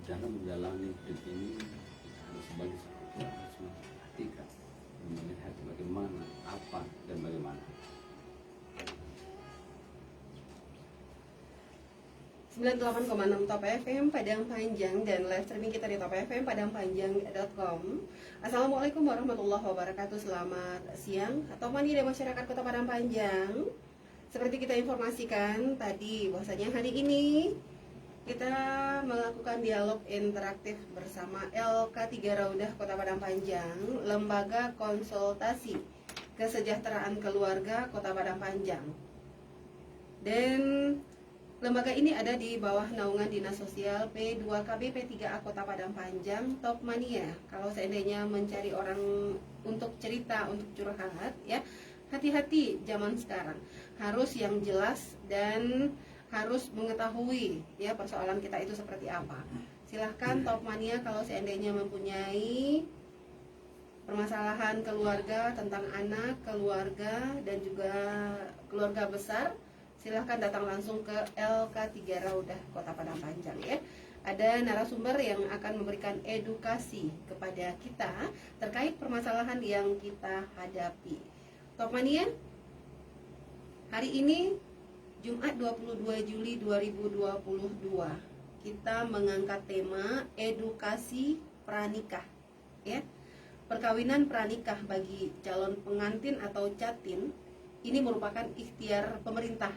dalam menjalani hidup ini kita harus sebagai seorang harus memperhatikan dan melihat bagaimana, apa dan bagaimana. 98,6 Top FM Padang Panjang dan live streaming kita di Top FM padangpanjang.com. Assalamualaikum warahmatullahi wabarakatuh. Selamat siang atau mani dari masyarakat Kota Padang Panjang. Seperti kita informasikan tadi bahwasanya hari ini kita melakukan dialog interaktif bersama LK3 Raudah Kota Padang Panjang, Lembaga Konsultasi Kesejahteraan Keluarga Kota Padang Panjang. Dan lembaga ini ada di bawah naungan Dinas Sosial P2KB P3A Kota Padang Panjang, Top Mania. Kalau seandainya mencari orang untuk cerita, untuk curhat, ya hati-hati zaman sekarang. Harus yang jelas dan harus mengetahui ya persoalan kita itu seperti apa. Silahkan Top Mania kalau seandainya mempunyai permasalahan keluarga tentang anak, keluarga dan juga keluarga besar, silahkan datang langsung ke LK3 Raudah Kota Padang Panjang ya. Ada narasumber yang akan memberikan edukasi kepada kita terkait permasalahan yang kita hadapi. Top Mania, hari ini Jumat 22 Juli 2022 kita mengangkat tema edukasi pranikah ya. Perkawinan pranikah bagi calon pengantin atau catin ini merupakan ikhtiar pemerintah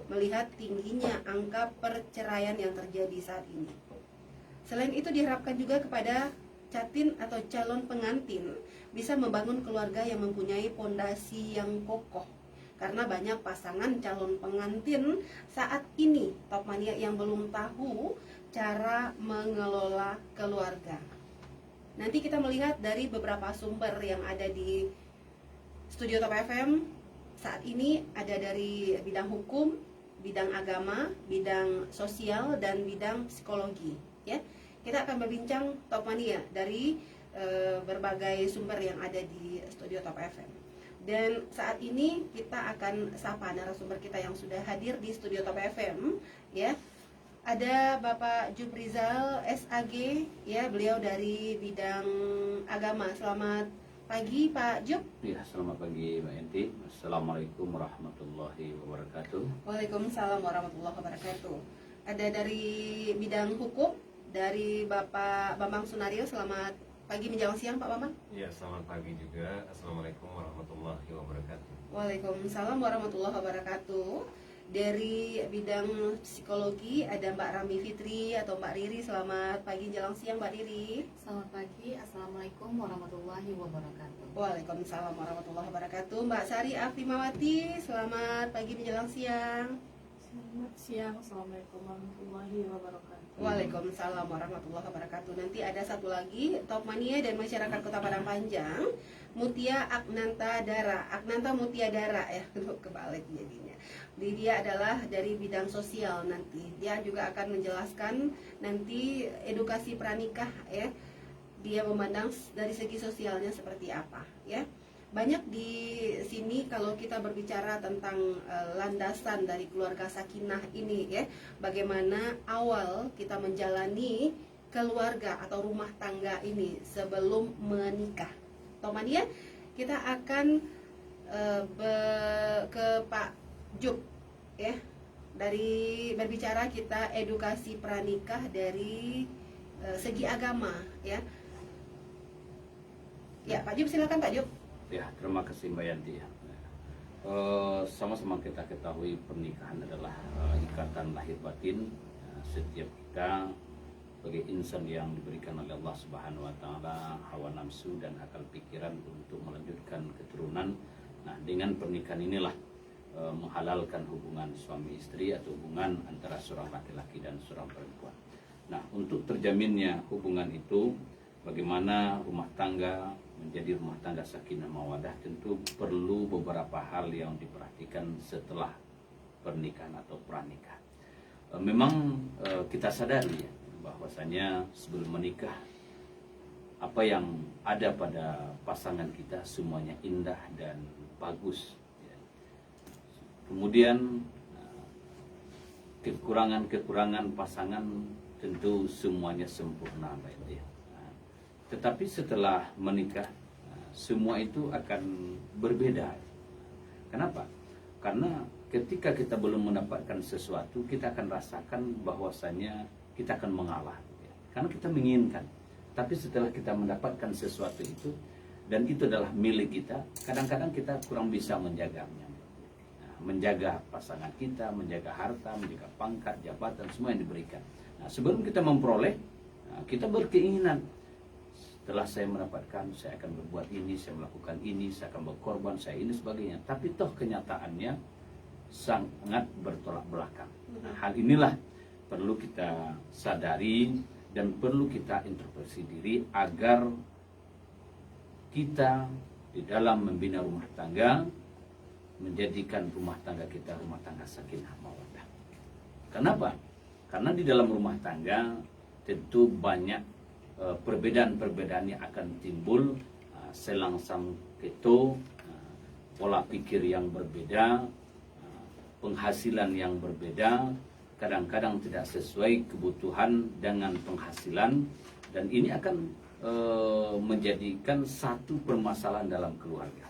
melihat tingginya angka perceraian yang terjadi saat ini. Selain itu diharapkan juga kepada catin atau calon pengantin bisa membangun keluarga yang mempunyai pondasi yang kokoh. Karena banyak pasangan calon pengantin saat ini Top Mania yang belum tahu cara mengelola keluarga. Nanti kita melihat dari beberapa sumber yang ada di studio Top FM. Saat ini ada dari bidang hukum, bidang agama, bidang sosial, dan bidang psikologi. Ya, kita akan berbincang Top Mania dari berbagai sumber yang ada di studio Top FM. Dan saat ini kita akan sapa narasumber kita yang sudah hadir di studio Top FM. Ya, ada Bapak Juprizal SAG. Ya, beliau dari bidang agama. Selamat pagi Pak Jup. Ya, selamat pagi Mbak Enti. Assalamualaikum warahmatullahi wabarakatuh. Waalaikumsalam warahmatullahi wabarakatuh. Ada dari bidang hukum dari Bapak Bambang Sunario. Selamat pagi menjelang siang Pak Bambang. Ya, selamat pagi juga. Assalamualaikum warahmatullahi wabarakatuh. Waalaikumsalam warahmatullahi wabarakatuh. Dari bidang psikologi ada Mbak Rami Fitri atau Mbak Riri. Selamat pagi menjelang siang Mbak Riri. Selamat pagi, Assalamualaikum warahmatullahi wabarakatuh. Waalaikumsalam warahmatullahi wabarakatuh. Mbak Sari Afimawati, selamat pagi menjelang siang. Selamat siang, Assalamualaikum warahmatullahi wabarakatuh. Waalaikumsalam warahmatullahi wabarakatuh. Nanti ada satu lagi Top Mania dan masyarakat Kota Padang Panjang, Mutia Agnanta Dara. Agnanta Mutia Dara ya, kebalik jadinya. Dia adalah dari bidang sosial nanti. Dia juga akan menjelaskan nanti edukasi pranikah ya. Dia memandang dari segi sosialnya seperti apa ya. Banyak di sini kalau kita berbicara tentang landasan dari keluarga sakinah ini ya, bagaimana awal kita menjalani keluarga atau rumah tangga ini sebelum menikah. Tomania, kita akan ke Pak Jup ya, dari berbicara kita edukasi pranikah dari segi agama ya. Ya Pak Jup, silakan Pak Jup. Ya, terima kasih Mbak Yanti. Sama-sama kita ketahui pernikahan adalah ikatan lahir batin. Setiap kita sebagai insan yang diberikan oleh Allah Subhanahu wa taala hawa nafsu dan akal pikiran untuk melanjutkan keturunan. Nah, dengan pernikahan inilah menghalalkan hubungan suami istri atau hubungan antara seorang laki-laki dan seorang perempuan. Nah, untuk terjaminnya hubungan itu, bagaimana rumah tangga menjadi rumah tangga sakinah mawadah, tentu perlu beberapa hal yang diperhatikan setelah pernikahan atau pranikah. Memang kita sadari ya, bahwasanya sebelum menikah apa yang ada pada pasangan kita semuanya indah dan bagus ya. Kemudian kekurangan-kekurangan pasangan tentu semuanya sempurna, Mbak Inti. Tetapi setelah menikah, semua itu akan berbeda. Kenapa? Karena ketika kita belum mendapatkan sesuatu, kita akan rasakan bahwasanya kita akan mengalah. Karena kita menginginkan. Tapi setelah kita mendapatkan sesuatu itu, dan itu adalah milik kita, kadang-kadang kita kurang bisa menjaganya. Menjaga pasangan kita, menjaga harta, menjaga pangkat, jabatan, semua yang diberikan. Nah, sebelum kita memperoleh, kita berkeinginan. Setelah saya mendapatkan, saya akan berbuat ini, saya melakukan ini, saya akan berkorban, saya ini sebagainya. Tapi toh kenyataannya sangat bertolak belakang. Nah, hal inilah perlu kita sadari dan perlu kita introspeksi diri agar kita di dalam membina rumah tangga menjadikan rumah tangga kita rumah tangga sakinah mawaddah. Kenapa? Karena di dalam rumah tangga tentu banyak perbedaan-perbedaan yang akan timbul, selangsang keto, pola pikir yang berbeda, penghasilan yang berbeda, kadang-kadang tidak sesuai kebutuhan dengan penghasilan, dan ini akan menjadikan satu permasalahan dalam keluarga.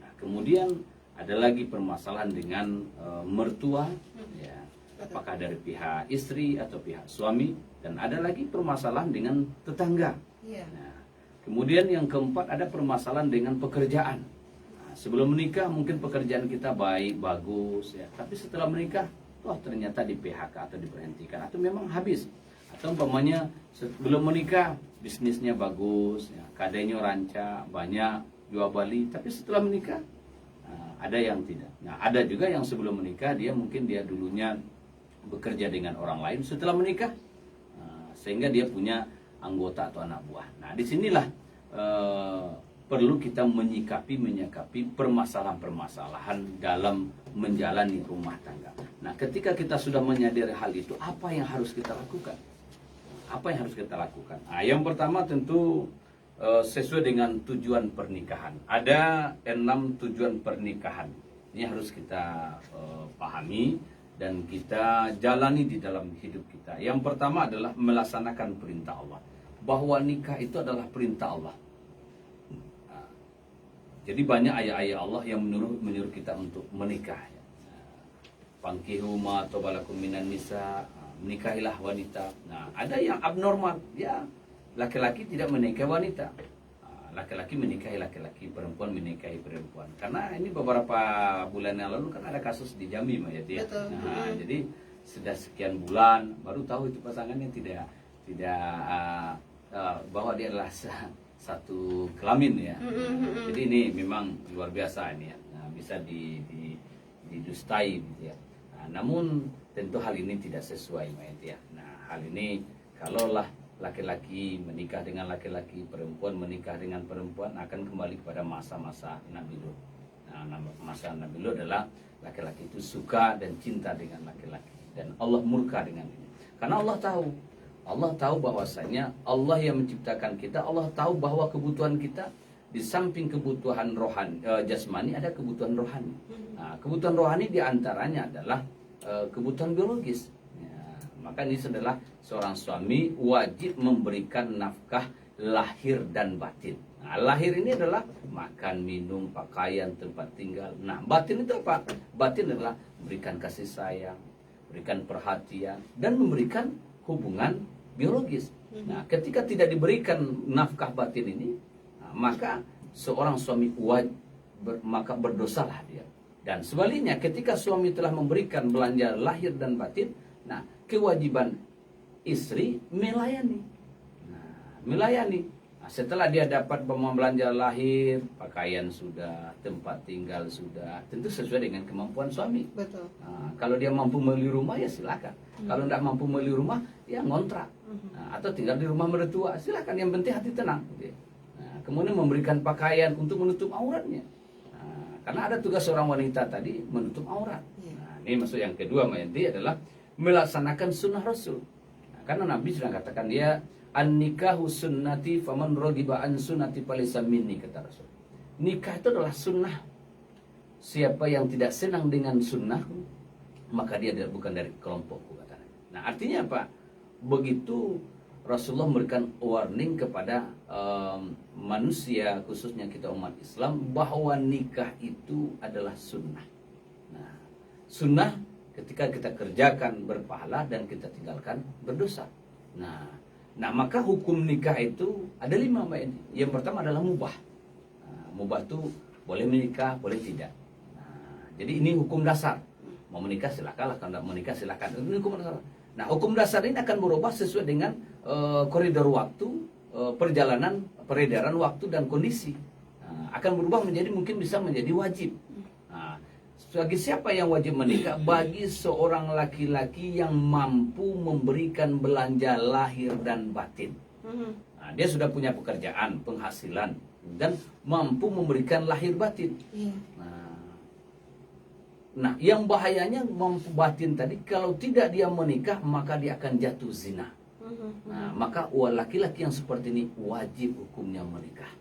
Nah, kemudian ada lagi permasalahan dengan mertua, ya, apakah dari pihak istri atau pihak suami, dan ada lagi permasalahan dengan tetangga. Nah, kemudian yang keempat ada permasalahan dengan pekerjaan. Nah, sebelum menikah mungkin pekerjaan kita baik, bagus, ya, tapi setelah menikah, ternyata di PHK atau diberhentikan atau memang habis. Atau umpamanya sebelum menikah bisnisnya bagus, ya, kadenya rancak, banyak jual beli, tapi setelah menikah ada yang tidak. Nah, ada juga yang sebelum menikah dia dulunya bekerja dengan orang lain, setelah menikah sehingga dia punya anggota atau anak buah. Nah, disinilah perlu kita menyikapi permasalahan-permasalahan dalam menjalani rumah tangga. Nah, ketika kita sudah menyadari hal itu, apa yang harus kita lakukan? Apa yang harus kita lakukan? Nah, yang pertama tentu sesuai dengan tujuan pernikahan. Ada 6 tujuan pernikahan. Ini harus kita pahami dan kita jalani di dalam hidup kita. Yang pertama adalah melaksanakan perintah Allah. Bahwa nikah itu adalah perintah Allah. Nah, jadi banyak ayat-ayat Allah yang menyuruh kita untuk menikah. Fankihu ma tabalakum minan nisa, menikahilah wanita. Nah, ada yang abnormal, ya laki-laki tidak menikahi wanita, laki-laki menikahi laki-laki, perempuan menikahi perempuan. Karena ini beberapa bulan yang lalu kan ada kasus di Jambi, Mbak Yati, ya. Nah, jadi sudah sekian bulan baru tahu itu pasangannya tidak bahwa dia adalah satu kelamin, ya. Jadi ini memang luar biasa ini, ya. Nah, bisa didustai gitu, ya. Nah, namun tentu hal ini tidak sesuai, Mbak Yati, ya. Nah, hal ini kalaulah laki-laki menikah dengan laki-laki, perempuan menikah dengan perempuan, akan kembali kepada masa-masa Nabi Lut. Nah, masa Nabi Lut adalah laki-laki itu suka dan cinta dengan laki-laki, dan Allah murka dengan ini. Karena Allah tahu bahwasanya Allah yang menciptakan kita, Allah tahu bahwa kebutuhan kita di samping kebutuhan rohani, jasmani, ada kebutuhan rohani. Nah, kebutuhan rohani diantaranya adalah kebutuhan biologis. Maka ini adalah seorang suami wajib memberikan nafkah lahir dan batin. Nah, lahir ini adalah makan, minum, pakaian, tempat tinggal. Nah, batin itu apa? Batin adalah memberikan kasih sayang, memberikan perhatian, dan memberikan hubungan biologis. Nah, ketika tidak diberikan nafkah batin ini, maka seorang suami maka berdosalah dia. Dan sebaliknya, ketika suami telah memberikan belanja lahir dan batin, nah, kewajiban istri melayani. Nah, setelah dia dapat belanja lahir, pakaian sudah, tempat tinggal sudah, tentu sesuai dengan kemampuan suami. Betul. Nah, kalau dia mampu membeli rumah, ya silakan. Kalau tidak mampu membeli rumah, ya ngontrak. Nah, atau tinggal di rumah mertua, silakan. Yang penting hati tenang. Nah, kemudian memberikan pakaian untuk menutup auratnya. Nah, karena ada tugas seorang wanita tadi menutup aurat. Nah, ini maksud yang kedua, Mbak Yanti, adalah melaksanakan sunnah Rasul. Nah, karena Nabi sudah katakan dia an-nikahu sunnati faman raghiba an sunnati falaysa minni, kata Rasul. Nikah itu adalah sunnah. Siapa yang tidak senang dengan sunnah, maka dia bukan dari kelompokku, katanya. Nah, artinya apa? begitu Rasulullah memberikan warning kepada manusia, khususnya kita umat Islam, bahwa nikah itu adalah sunnah. Nah, sunnah ketika kita kerjakan berpahala dan kita tinggalkan berdosa. Nah, maka hukum nikah itu ada 5, Mbak Eni. Yang pertama adalah mubah. Nah, mubah itu boleh menikah, boleh tidak. Nah, jadi ini hukum dasar. Mau menikah silakan, kalau tidak menikah silakan. Ini hukum dasar. Nah, hukum dasar ini akan berubah sesuai dengan koridor waktu, perjalanan, peredaran waktu dan kondisi. Nah, akan berubah menjadi mungkin bisa menjadi wajib. Nah, bagi siapa yang wajib menikah? Bagi seorang laki-laki yang mampu memberikan belanja lahir dan batin. Nah, dia sudah punya pekerjaan, penghasilan, dan mampu memberikan lahir batin. Nah, yang bahayanya mampu batin tadi, kalau tidak dia menikah maka dia akan jatuh zina. Nah, maka laki-laki yang seperti ini wajib hukumnya menikah.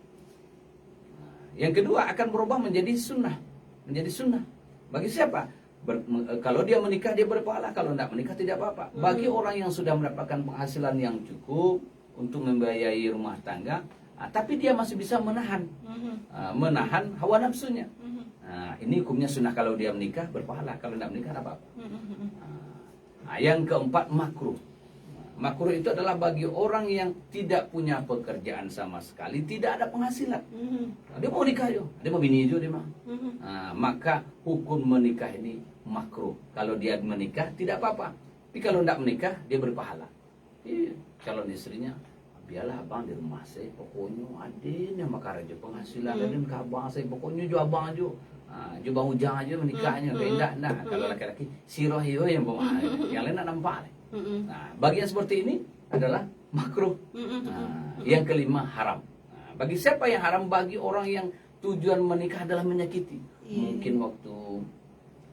Nah, yang kedua akan berubah menjadi sunnah. Menjadi sunnah. Bagi siapa? Kalau dia menikah dia berpahala, kalau tidak menikah tidak apa-apa. Bagi orang yang sudah mendapatkan penghasilan yang cukup untuk membiayai rumah tangga, tapi dia masih bisa menahan hawa nafsunya. Nah, ini hukumnya sunnah. Kalau dia menikah berpahala, kalau tidak menikah tidak apa-apa. Nah, yang keempat makruh. Makruh itu adalah bagi orang yang tidak punya pekerjaan sama sekali, tidak ada penghasilan. Dia mau nikah yo, dia mau bini jo dia mah. Nah, maka hukum menikah ini makruh. Kalau dia menikah tidak apa-apa. Tapi kalau tidak menikah dia berpahala. Calon istrinya, biarlah abang di rumah saya, pokoknya adin yang makar aja penghasilan, adin ke abang saya, pokoknya jo abang jo. Jo bang ujang aja menikahnya, kayak enggak. Kalau laki-laki siroh yo yang pemahaman, yang lain nak nampak. Nah, bagian seperti ini adalah makruh. Nah, yang kelima haram. Nah, bagi siapa yang haram? Bagi orang yang tujuan menikah adalah menyakiti. Mungkin waktu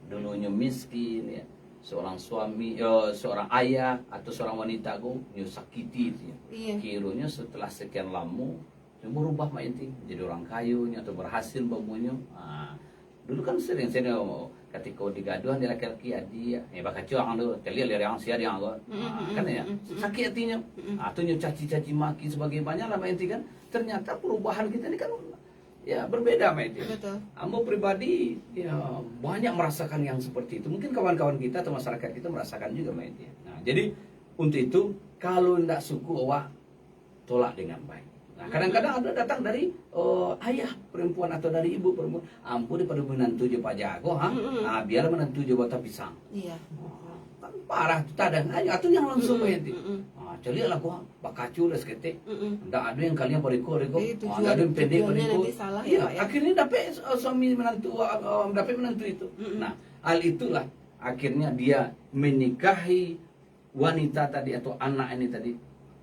dulunya miskin, ya, seorang suami, seorang ayah atau seorang wanita sakiti itu. Kirunya setelah sekian lama berubah mainti jadi orang kayunya atau berhasil bamunya. Dulu kan sering ketika digaduhan dia laki-laki dia bakal cuang tu terlihat yang sia dia kan ya sakit hatinya atau caci-caci maki sebagai banyak lah mainti kan. Ternyata perubahan kita ini kan ya berbeda mainti. Ambo pribadi ya banyak merasakan yang seperti itu. Mungkin kawan-kawan kita atau masyarakat kita merasakan juga mainti. Nah, jadi untuk itu kalau tidak suku awak tolak dengan baik. Nah, kadang-kadang ada datang dari ayah perempuan atau dari ibu perempuan, ampun daripada menantu je Pak Jago, nah biar menantu je bata pisang. Kan parah tu tadang aja atuh yang langsung mainti. Celi lah gua bakacu lah sekete. Ndak ada yang kalian pariko. Ada yang pendek pariko. Iya, akhirnya dapat suami menantu itu. Nah, hal itulah akhirnya dia menikahi wanita tadi atau anak ini tadi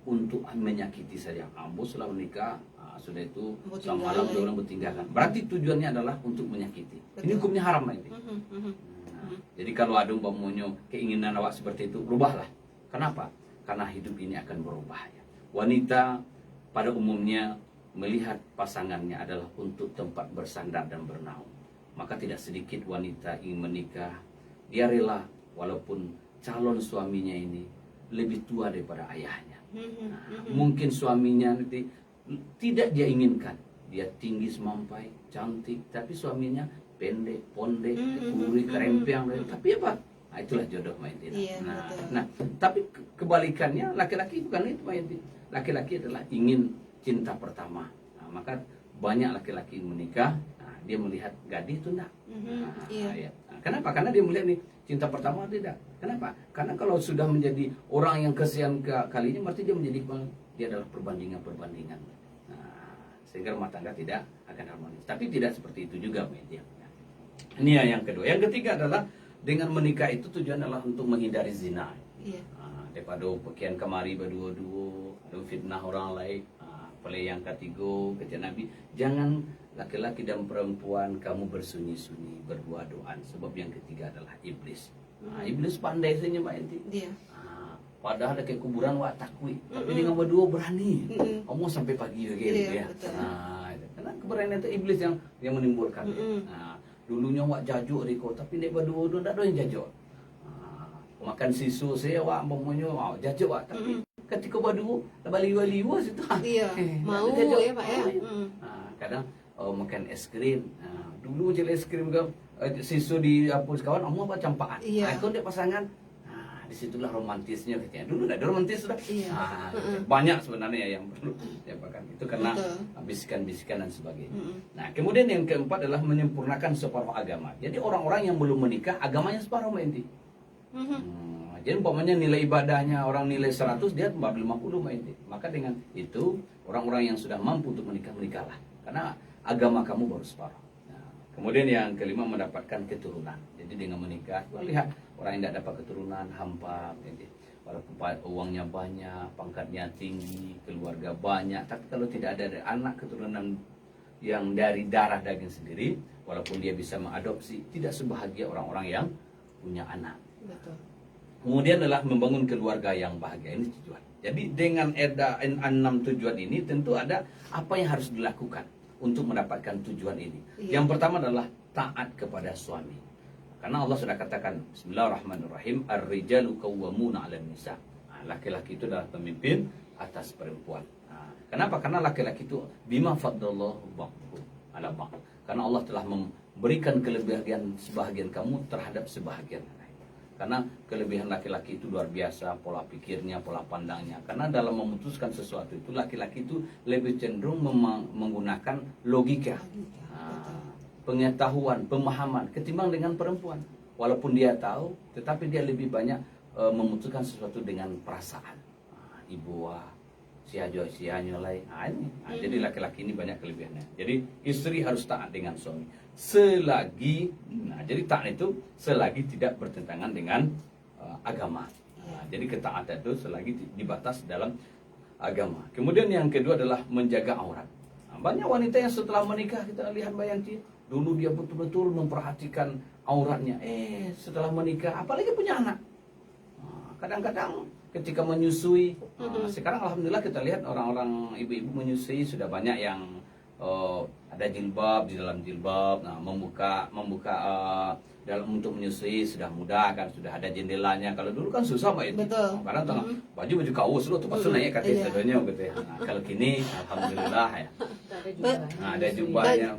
untuk menyakiti saja. Ambo setelah menikah, sudah itu selama malam dia orang bertinggalkan. Berarti tujuannya adalah untuk menyakiti. Ini hukumnya haram ini. Nah, jadi kalau ada umpamanya keinginan awak seperti itu, berubahlah. Kenapa? Karena hidup ini akan berubah. Ya. Wanita pada umumnya melihat pasangannya adalah untuk tempat bersandar dan bernaung. Maka tidak sedikit wanita ingin menikah, dia rela walaupun calon suaminya ini lebih tua daripada ayahnya. Mungkin suaminya nanti tidak dia inginkan, dia tinggi semampai, cantik, tapi suaminya pendek, pondek, kuri, kerempiang, tapi apa? Nah, itulah jodoh mainti. Nah, tapi kebalikannya laki-laki bukan itu mainti. Laki-laki adalah ingin cinta pertama. Nah, maka banyak laki-laki menikah, dia melihat gadis itu enggak. Ya. Kenapa? Karena dia melihat nih cinta pertama tidak. Kenapa? Karena kalau sudah menjadi orang yang kesekian kalinya, berarti dia adalah perbandingan. Nah, sehingga rumah tangga tidak akan harmonis. Tapi tidak seperti itu juga media. Ini yang kedua. Yang ketiga adalah dengan menikah itu tujuan adalah untuk menghindari zina. Daripada pekian kemari berdua-dua, ada fitnah orang lain. Yang ketiga kata Nabi, jangan laki-laki dan perempuan kamu bersunyi-sunyi berdua-duaan, sebab yang ketiga adalah iblis. Iblis pandai saja Mbak Enti. Padahal ada kayak kuburan wak takwi, tapi dengan berdua berani. Kamu sampai pagi begitu ya. Karena keberanian itu iblis yang menimbulkan. Dulunya wak jajuk Riko, tapi dia berdua-dua tidak ada yang jajuk. makan sisu saya wak umpamanya jajak wak, tapi ketika badu bali-bali situ Iya, mau jajak. ya Pak ya. Kadang makan es krim. Dulu je es krim ke sisu di hapus kawan, amma apa campaan. Iya. Kau dia pasangan. Disitulah romantisnya katanya. Dulu ada romantis sudah. Iya. Banyak sebenarnya yang perlu diapakan. Itu karena Betul. bisikan-bisikan dan sebagainya. Nah, kemudian yang keempat adalah menyempurnakan separuh agama. Jadi orang-orang yang belum menikah agamanya separuh Mbak Inti. Jadi umpamanya nilai ibadahnya orang nilai 100, dia 50 Mbak Inti. Maka dengan itu orang-orang yang sudah mampu untuk menikahlah. Karena agama kamu baru separuh. Nah, kemudian yang kelima mendapatkan keturunan. Jadi dengan menikah, lihat orang yang tidak dapat keturunan hampa, jadi walaupun uangnya banyak, pangkatnya tinggi, keluarga banyak, tapi kalau tidak ada anak keturunan yang dari darah daging sendiri, walaupun dia bisa mengadopsi, tidak sebahagia orang-orang yang punya anak. Betul. Kemudian adalah membangun keluarga yang bahagia, ini tujuan. Jadi dengan 6 tujuan ini tentu ada apa yang harus dilakukan untuk mendapatkan tujuan ini. Iya. Yang pertama adalah taat kepada suami. Karena Allah sudah katakan Bismillahirrahmanirrahim, ar-rijalu qawwamuna 'alan nisa. Laki-laki itu adalah pemimpin atas perempuan. Kenapa? Karena laki-laki itu bima faddallahu ba'dhum 'ala ba'd. Karena Allah telah memberikan kelebihan sebahagian kamu terhadap sebahagian lain. Karena kelebihan laki-laki itu luar biasa, pola pikirnya, pola pandangnya. Karena dalam memutuskan sesuatu itu laki-laki itu lebih cenderung menggunakan logika. Pengetahuan, pemahaman ketimbang dengan perempuan. Walaupun dia tahu, tetapi dia lebih banyak memutuskan sesuatu dengan perasaan. Ibu sianya lain. Jadi laki-laki ini banyak kelebihannya. Jadi istri harus taat dengan suami. Jadi taat itu selagi tidak bertentangan dengan agama. Jadi ketaatan itu selagi dibatas dalam agama. Kemudian yang kedua adalah menjaga aurat. Banyak wanita yang setelah menikah kita lihat Bayanti, dulu dia betul-betul memperhatikan auratnya. Setelah menikah, apalagi punya anak. Kadang-kadang ketika menyusui, sekarang alhamdulillah kita lihat orang-orang ibu-ibu menyusui sudah banyak yang ada jilbab, di dalam jilbab, membuka dalam untuk menyusui sudah mudah kan, sudah ada jendelanya. Kalau dulu kan susah Mbak itu. Betul. Karena baju kaos lu tuh pas naik kaki sedonya gitu ya. Kalau kini alhamdulillah ya. Ada jubahnya.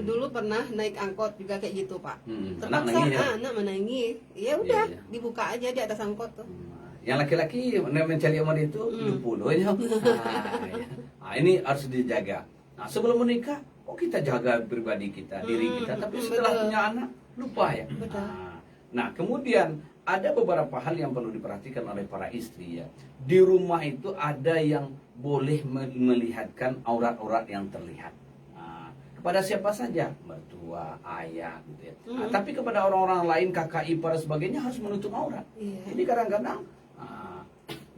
Dulu pernah naik angkot juga kayak gitu Pak. Anak Terpaksa nangis ya? anak menangis. Ya udah, Iya. dibuka aja di atas angkot tuh. Yang laki-laki mencari umur itu 20 aja. Ini harus dijaga. Sebelum menikah, kok kita jaga pribadi kita, diri kita, tapi setelah betul. punya anak lupa ya. Betul. Kemudian ada beberapa hal yang perlu diperhatikan oleh para istri ya. Di rumah itu ada yang boleh melihatkan aurat-aurat yang terlihat. Kepada siapa saja, mertua, ayah gitu ya. Tapi kepada orang-orang lain, kakak ipar sebagainya harus menutup aurat. Iya. Jadi kadang-kadang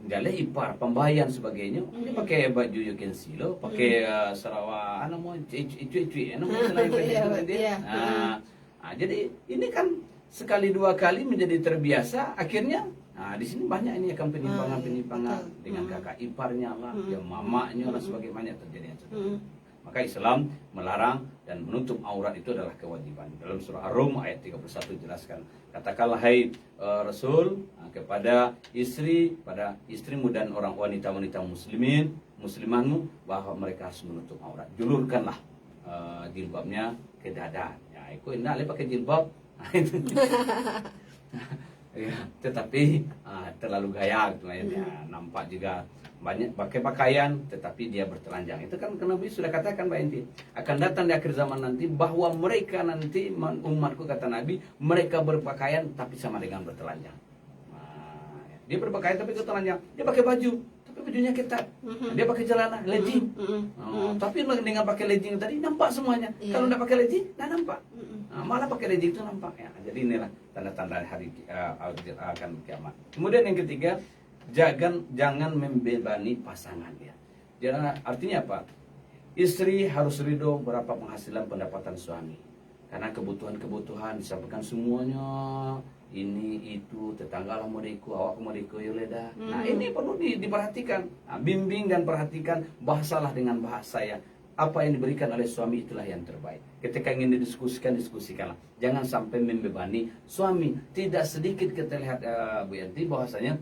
jale ipar, pembayan sebagainya, dia pakai baju yukin silo, pakai Sarawak, jadi ini kan sekali dua kali menjadi terbiasa, akhirnya di sini banyak ini akan penyimpangan dengan kakak iparnya lah, ya mamanya lah sebagaimana terjadi. Maka Islam melarang dan menutup aurat itu adalah kewajiban. Dalam surah Ar-Rum ayat 31 jelaskan, katakanlah hai Rasul kepada istrimu dan orang wanita-wanita muslimanmu bahwa mereka harus menutup aurat. Julurkanlah jilbabnya ke dada. Ya, itu enggak boleh pakai jilbab. Ya, tetapi terlalu gaya gitu ya, nampak juga banyak pakai pakaian tetapi dia bertelanjang. Itu kan Nabi sudah katakan Mbak Inti, akan datang di akhir zaman nanti bahwa mereka nanti umatku kata Nabi, mereka berpakaian tapi sama dengan bertelanjang. Dia berpakaian tapi bertelanjang. Dia pakai baju tapi bajunya ketat. Dia pakai celana legging. Tapi dengan pakai legging tadi nampak semuanya. Kalau tidak pakai legging tidak nampak. Malah pakai legging itu nampak ya. Jadi inilah tanda-tanda hari akan kiamat. Kemudian yang ketiga, jangan membebani pasangan ya. Jangan, artinya apa? Istri harus ridho berapa penghasilan pendapatan suami. Karena kebutuhan-kebutuhan disampaikan semuanya. Ini itu tetangga lah modeku, awak modeku yoleda. Nah ini perlu diperhatikan. Bimbing dan perhatikan, bahasalah dengan bahasa ya apa yang diberikan oleh suami itulah yang terbaik. Ketika ingin diskusikanlah. Jangan sampai membebani suami. Tidak sedikit kita lihat Bu Yanti bahwasanya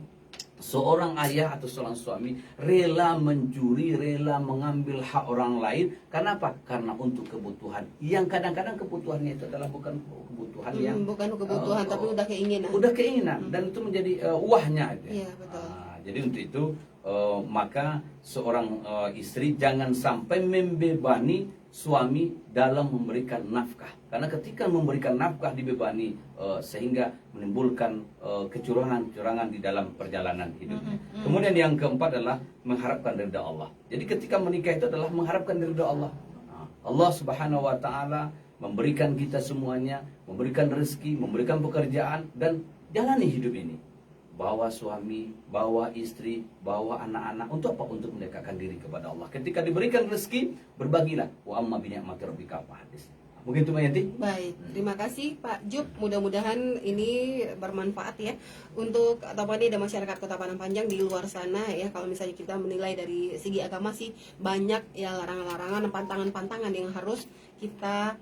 seorang ayah atau seorang suami rela mencuri, rela mengambil hak orang lain. Karena apa? Karena untuk kebutuhan. Yang kadang-kadang kebutuhannya itu adalah bukan kebutuhan yang bukan kebutuhan tapi udah keinginan. Udah keinginan dan itu menjadi wahnya. Iya, betul. Jadi untuk itu maka seorang istri jangan sampai membebani suami dalam memberikan nafkah. Karena ketika memberikan nafkah dibebani sehingga menimbulkan kecurangan-kecurangan di dalam perjalanan hidupnya. Kemudian yang keempat adalah mengharapkan ridha Allah. Jadi ketika menikah itu adalah mengharapkan ridha Allah. Allah Subhanahu wa taala memberikan kita semuanya, memberikan rezeki, memberikan pekerjaan dan jalani hidup ini. Bawa suami, bawa istri, bawa anak-anak untuk apa? Untuk mendekatkan diri kepada Allah. Ketika diberikan rezeki, berbagilah. Wa amma bi ni'mati rabbika fahaddits. Mungkin itu Mbak Yanti. Baik, terima kasih Pak Jup. Mudah-mudahan ini bermanfaat ya untuk Topani dan masyarakat Kota Padang Panjang di luar sana ya. Kalau misalnya kita menilai dari segi agama sih banyak ya larangan-larangan, pantangan-pantangan yang harus kita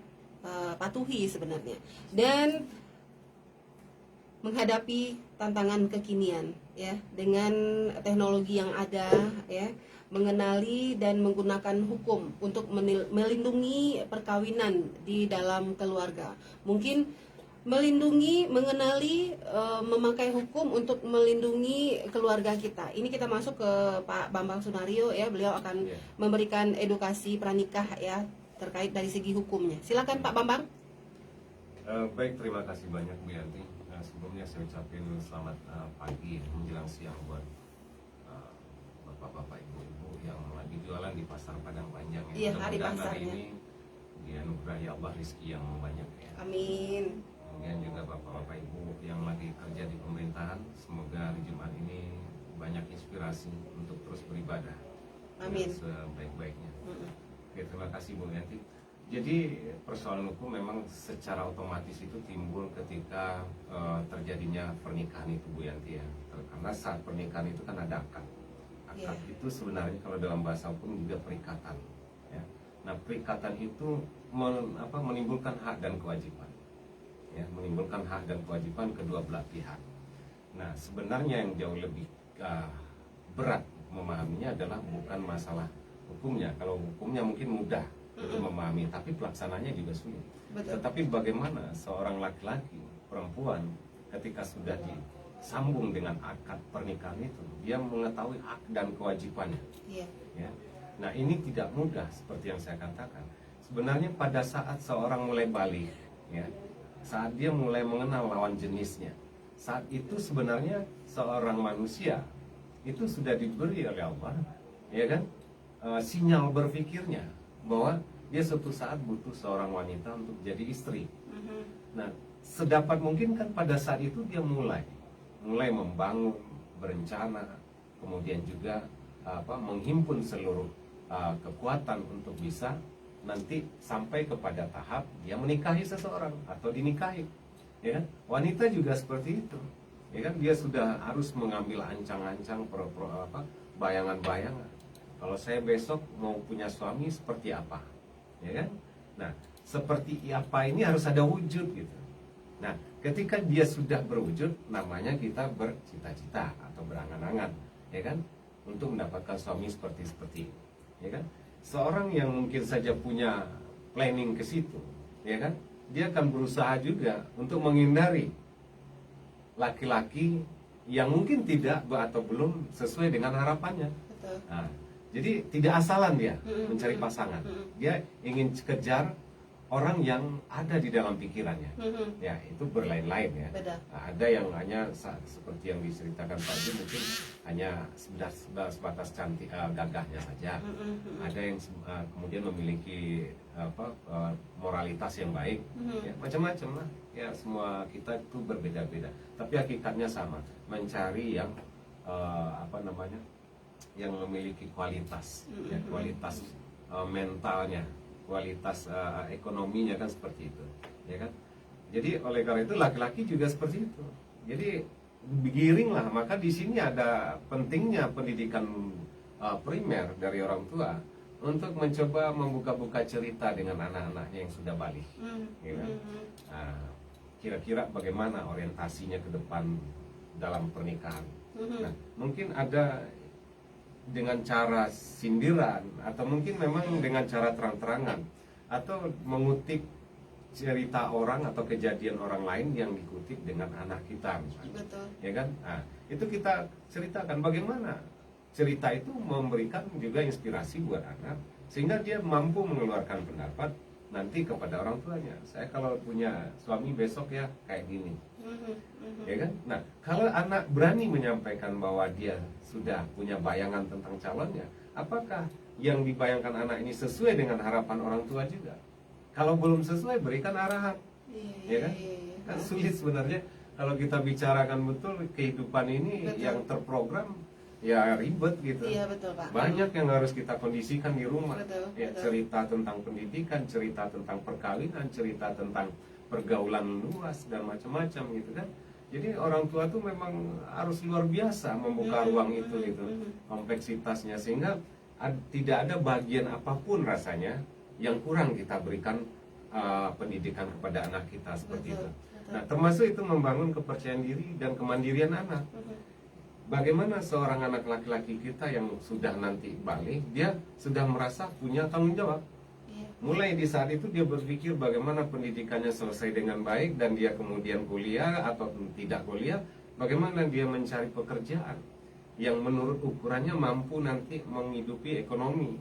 patuhi sebenarnya. Dan menghadapi tantangan kekinian ya dengan teknologi yang ada ya, mengenali dan menggunakan hukum untuk melindungi perkawinan di dalam keluarga. Mungkin melindungi, mengenali, memakai hukum untuk melindungi keluarga kita. Ini kita masuk ke Pak Bambang Sunario ya, beliau akan memberikan edukasi pranikah ya terkait dari segi hukumnya. Silakan Pak Bambang. Baik, terima kasih banyak Bu Yanti. Sebelumnya saya ucapin selamat pagi menjelang siang buat bapak-bapak, ibu-ibu yang lagi jualan di pasar Padang Panjang. Iya, hari Mudah-mudahan pasarnya. ini dianugerahi Allah rezeki yang banyak ya. Amin. Kemudian juga bapak-bapak ibu yang lagi kerja di pemerintahan, semoga hari Jumat ini banyak inspirasi untuk terus beribadah. Amin. Dengan sebaik-baiknya. Oke, terima kasih Bu Yanti. Jadi persoalan hukum memang secara otomatis itu timbul ketika terjadinya pernikahan itu Bu Yanti ya. Karena saat pernikahan itu kan ada akad. Akad itu sebenarnya kalau dalam bahasa hukum juga perikatan. Ya. Nah perikatan itu menimbulkan hak dan kewajiban. Ya, menimbulkan hak dan kewajiban kedua belah pihak. Nah sebenarnya yang jauh lebih berat memahaminya adalah bukan masalah hukumnya. Kalau hukumnya mungkin mudah untuk memahami, tapi pelaksananya juga sulit. Betul. Tetapi bagaimana seorang laki-laki, perempuan ketika sudah disambung dengan akad pernikahan itu, dia mengetahui hak dan kewajibannya. Iya. Ya. Nah ini tidak mudah seperti yang saya katakan. Sebenarnya pada saat seorang mulai balik, ya, saat dia mulai mengenal lawan jenisnya, saat itu sebenarnya seorang manusia itu sudah diberi oleh Allah, ya kan, sinyal berpikirnya bahwa dia suatu saat butuh seorang wanita untuk jadi istri. Nah, sedapat mungkin kan pada saat itu dia mulai membangun, berencana, kemudian juga menghimpun seluruh kekuatan untuk bisa nanti sampai kepada tahap dia menikahi seseorang atau dinikahi. Ya kan? Wanita juga seperti itu. Ya kan? Dia sudah harus mengambil ancang-ancang, bayangan-bayangan. Kalau saya besok mau punya suami seperti apa, ya kan? Nah, seperti apa ini harus ada wujud gitu. Nah, ketika dia sudah berwujud, namanya kita bercita-cita atau berangan-angan, ya kan? Untuk mendapatkan suami seperti ini, ya kan? Seorang yang mungkin saja punya planning ke situ, ya kan? Dia akan berusaha juga untuk menghindari laki-laki yang mungkin tidak atau belum sesuai dengan harapannya. Betul. Nah, jadi tidak asalan dia mencari pasangan. Dia ingin kejar orang yang ada di dalam pikirannya. Ya, itu berlain-lain ya. Nah, ada yang hanya seperti yang diceritakan tadi mungkin hanya sebatas cantik gagahnya saja. Ada yang kemudian memiliki moralitas yang baik. Ya, macam-macam lah. Ya, semua kita itu berbeda-beda. Tapi hakikatnya sama, mencari yang yang memiliki kualitas, ya, kualitas mentalnya, kualitas ekonominya kan seperti itu, ya kan? Jadi oleh karena itu laki-laki juga seperti itu. Jadi giringlah, maka di sini ada pentingnya pendidikan primer dari orang tua untuk mencoba membuka-buka cerita dengan anak-anaknya yang sudah balik. Ya kan? Nah, kira-kira bagaimana orientasinya ke depan dalam pernikahan. Nah, mungkin ada dengan cara sindiran, atau mungkin memang dengan cara terang-terangan, atau mengutip cerita orang atau kejadian orang lain yang dikutip dengan anak kita misalnya. Betul. Ya kan? Nah, itu kita ceritakan bagaimana cerita itu memberikan juga inspirasi buat anak, sehingga dia mampu mengeluarkan pendapat nanti kepada orang tuanya. Saya kalau punya suami besok ya kayak gini, ya kan? Nah, kalau anak berani menyampaikan bahwa dia sudah punya bayangan tentang calonnya, apakah yang dibayangkan anak ini sesuai dengan harapan orang tua juga? Kalau belum sesuai, berikan arahan, ya kan? Kan sulit sebenarnya kalau kita bicarakan betul kehidupan ini. Betul. Yang terprogram ya ribet gitu. Iya, betul, Pak. Banyak yang harus kita kondisikan di rumah. Betul, Ya, betul. cerita tentang pendidikan, cerita tentang perkawinan, cerita tentang pergaulan luas dan macam-macam gitu kan. Jadi orang tua tuh memang harus luar biasa membuka ruang itu gitu, kompleksitasnya, sehingga tidak ada bagian apapun rasanya yang kurang kita berikan pendidikan kepada anak kita seperti Betul, itu. betul. Nah, termasuk itu membangun kepercayaan diri dan kemandirian anak. Bagaimana seorang anak laki-laki kita yang sudah nanti balik, dia sudah merasa punya tanggung jawab. Iya. Mulai di saat itu dia berpikir bagaimana pendidikannya selesai dengan baik dan dia kemudian kuliah atau tidak kuliah, bagaimana dia mencari pekerjaan yang menurut ukurannya mampu nanti menghidupi ekonomi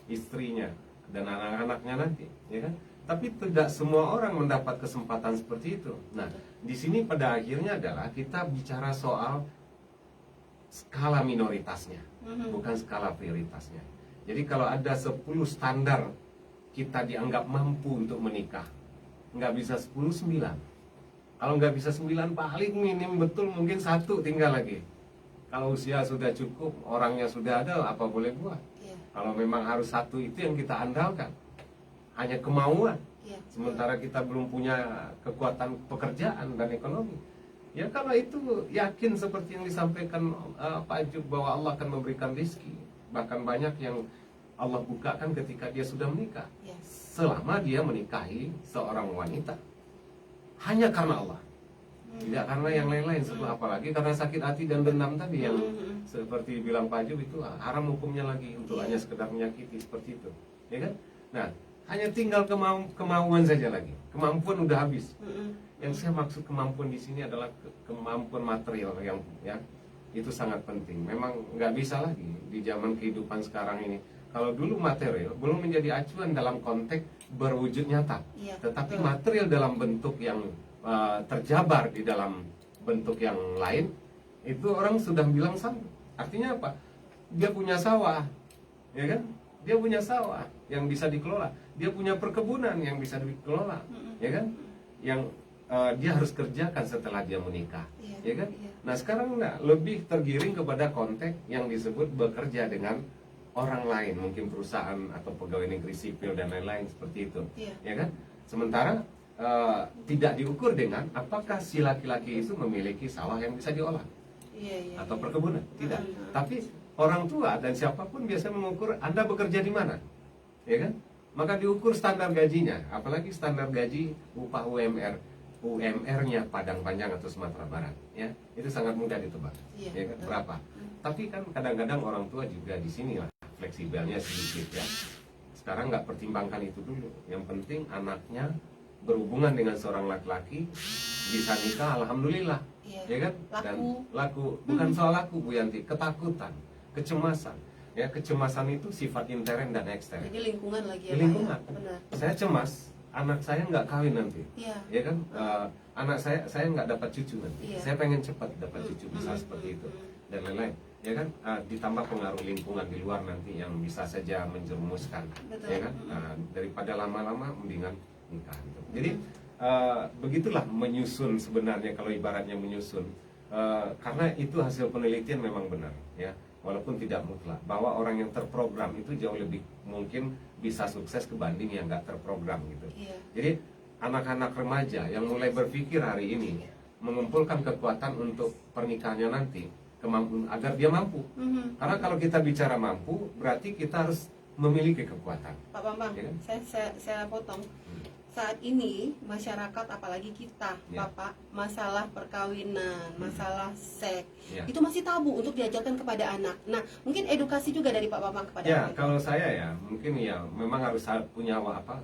istrinya dan anak-anaknya nanti, ya kan? Tapi tidak semua orang mendapat kesempatan seperti itu. Nah, di sini pada akhirnya adalah kita bicara soal skala minoritasnya, bukan skala prioritasnya. Jadi kalau ada 10 standar kita dianggap mampu untuk menikah, nggak bisa 10, 9. Kalau nggak bisa 9, paling minim betul mungkin 1 tinggal lagi. Kalau usia sudah cukup, orangnya sudah ada, apa boleh buat. Iya. Kalau memang harus 1 itu yang kita andalkan, hanya kemauan. Iya. Sementara kita belum punya kekuatan pekerjaan dan ekonomi. Ya kalau itu yakin seperti yang disampaikan Pak Ajub bahwa Allah akan memberikan rezeki. Bahkan banyak yang Allah bukakan ketika dia sudah menikah. Iya. Selama dia menikahi seorang wanita. Hanya karena Allah. Tidak karena yang lain-lain. Apalagi karena sakit hati dan dendam tadi yang seperti bilang Pak Ajub itu haram hukumnya lagi untuk hanya sekedar menyakiti seperti itu. Ya kan? Nah, hanya tinggal kemauan saja lagi. Kemampuan udah habis. Yang saya maksud kemampuan di sini adalah kemampuan material yang ya itu sangat penting. Memang nggak bisa lagi di zaman kehidupan sekarang ini. Kalau dulu material belum menjadi acuan dalam konteks berwujud nyata, Iya, tetapi betul. material dalam bentuk yang terjabar di dalam bentuk yang lain, itu orang sudah bilang sanggup. Artinya apa? Dia punya sawah, ya kan? Dia punya sawah yang bisa dikelola. Dia punya perkebunan yang bisa dikelola, ya kan? Yang dia harus kerjakan setelah dia menikah, Iya, ya kan? iya. Nah sekarang lebih tergiring kepada konteks yang disebut bekerja dengan orang lain, mungkin perusahaan atau pegawai negeri sipil dan lain-lain seperti itu, Iya. ya kan? Sementara tidak diukur dengan apakah si laki-laki itu memiliki sawah yang bisa diolah Iya. atau perkebunan, tidak. Tapi orang tua dan siapapun biasanya mengukur Anda bekerja di mana, ya kan? Maka diukur standar gajinya, apalagi standar gaji upah UMR-nya Padang Panjang atau Sumatera Barat, ya itu sangat mudah ditebak, Iya, ya kan? betul. Berapa? Tapi kan kadang-kadang orang tua juga di sini lah fleksibelnya sedikit ya. Sekarang nggak pertimbangkan itu dulu. Yang penting anaknya berhubungan dengan seorang laki-laki bisa nikah, alhamdulillah, Iya. ya kan? Dan Laku. laku, bukan soal laku Bu Yanti, ketakutan, kecemasan. Ya kecemasan itu sifat intern dan ekstern. Jadi lingkungan lagi ya, Di lingkungan. Pak, ya? Benar. Saya cemas anak saya nggak kawin nanti, Iya. ya kan? Anak saya nggak dapat cucu nanti. Iya. Saya pengen cepat dapat cucu, misal seperti itu dan lain-lain. Ya kan? Ditambah pengaruh lingkungan di luar nanti yang bisa saja menjerumuskan, Betul. ya kan? Daripada lama-lama mendingan nikah. Gitu. Jadi begitulah menyusun sebenarnya kalau ibaratnya menyusun, karena itu hasil penelitian memang benar, ya. Walaupun tidak mutlak bahwa orang yang terprogram itu jauh lebih mungkin bisa sukses kebanding yang nggak terprogram gitu. Iya. Jadi anak-anak remaja yang mulai berpikir hari ini mengumpulkan kekuatan untuk pernikahannya nanti, agar dia mampu. Karena kalau kita bicara mampu, berarti kita harus memiliki kekuatan. Pak Bambang, Ya kan? saya potong. Saat ini masyarakat, apalagi kita, Ya. Bapak, masalah perkawinan, masalah seks, Ya. itu masih tabu untuk diajarkan kepada anak. Nah, mungkin edukasi juga dari Pak Bambang kepada Ya, anak. kalau saya ya, mungkin ya memang harus punya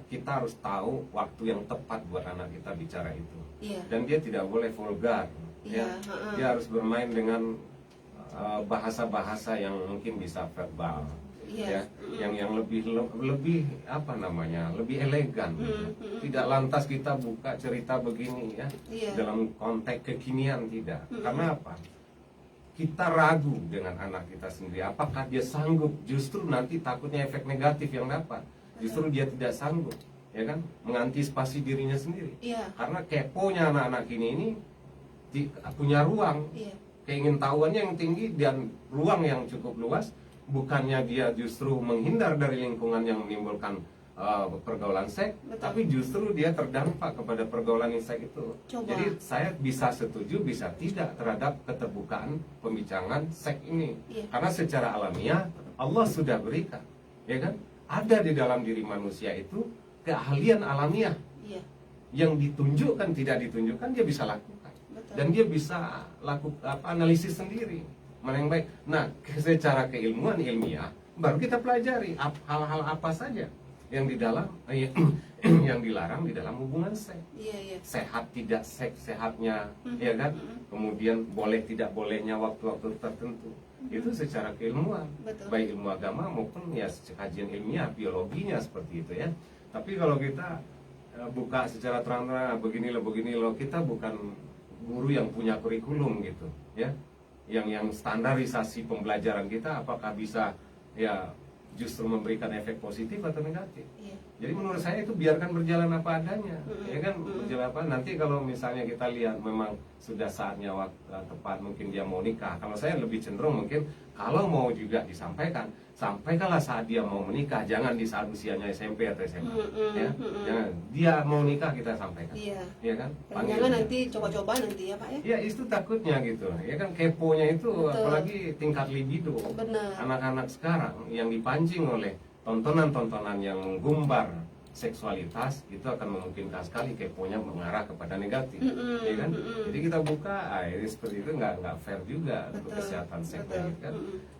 kita harus tahu waktu yang tepat buat anak kita bicara itu. Iya. Dan dia tidak boleh vulgar. Iya, Ya. ha-ha. Dia harus bermain dengan bahasa-bahasa yang mungkin bisa verbal. Iya. Ya, yang lebih apa namanya, lebih elegan. Tidak lantas kita buka cerita begini ya, Iya. dalam konteks kekinian, tidak. Karena apa? Kita ragu dengan anak kita sendiri, apakah dia sanggup. Justru nanti takutnya efek negatif yang dapat. Justru dia tidak sanggup, ya kan, mengantisipasi dirinya sendiri. Iya. Karena keponya anak-anak ini punya ruang, Iya. keingintahuannya yang tinggi dan ruang yang cukup luas. Bukannya dia justru menghindar dari lingkungan yang menimbulkan pergaulan seks, Betul. tapi justru dia terdampak kepada pergaulan seks itu. Coba. Jadi saya bisa setuju, bisa tidak terhadap keterbukaan pembicaraan seks ini. Iya. Karena secara alamiah Allah sudah berikan, ya kan? Ada di dalam diri manusia itu keahlian alamiah Iya. yang ditunjukkan, tidak ditunjukkan dia bisa lakukan. Betul. Dan dia bisa lakukan analisis sendiri mana yang baik. Nah, secara keilmuan ilmiah baru kita pelajari hal-hal apa saja yang di dalam yang dilarang di dalam hubungan seks. Iya, iya. Sehat tidak seks sehatnya, ya kan? Kemudian boleh tidak bolehnya waktu-waktu tertentu. Itu secara keilmuan, Betul. baik ilmu agama maupun ya kajian ilmiah biologinya seperti itu ya. Tapi kalau kita buka secara terang-terangan begini loh, kita bukan guru yang punya kurikulum gitu, ya. Yang standarisasi pembelajaran kita apakah bisa ya justru memberikan efek positif atau negatif. Iya. Jadi menurut saya itu biarkan berjalan apa adanya, ya kan, berjalan apa. Nanti kalau misalnya kita lihat memang sudah saatnya waktu tepat, mungkin dia mau nikah. Kalau saya lebih cenderung mungkin kalau mau juga disampaikan, sampaikanlah saat dia mau menikah, jangan di saat usianya SMP atau SMA. Ya, jangan. Dia mau nikah kita sampaikan, Iya. ya kan. Jangan nanti coba-coba nanti ya Pak ya. Ya itu takutnya gitu, ya kan, keponya itu. Betul. Apalagi tingkat libido. Benar. Anak-anak sekarang yang dipancing oleh tontonan-tontonan yang menggumbar seksualitas itu akan memungkinkan sekali keponya mengarah kepada negatif, ya kan? Jadi kita buka, ini seperti itu nggak fair juga untuk Betul. kesehatan seks, Betul. kan?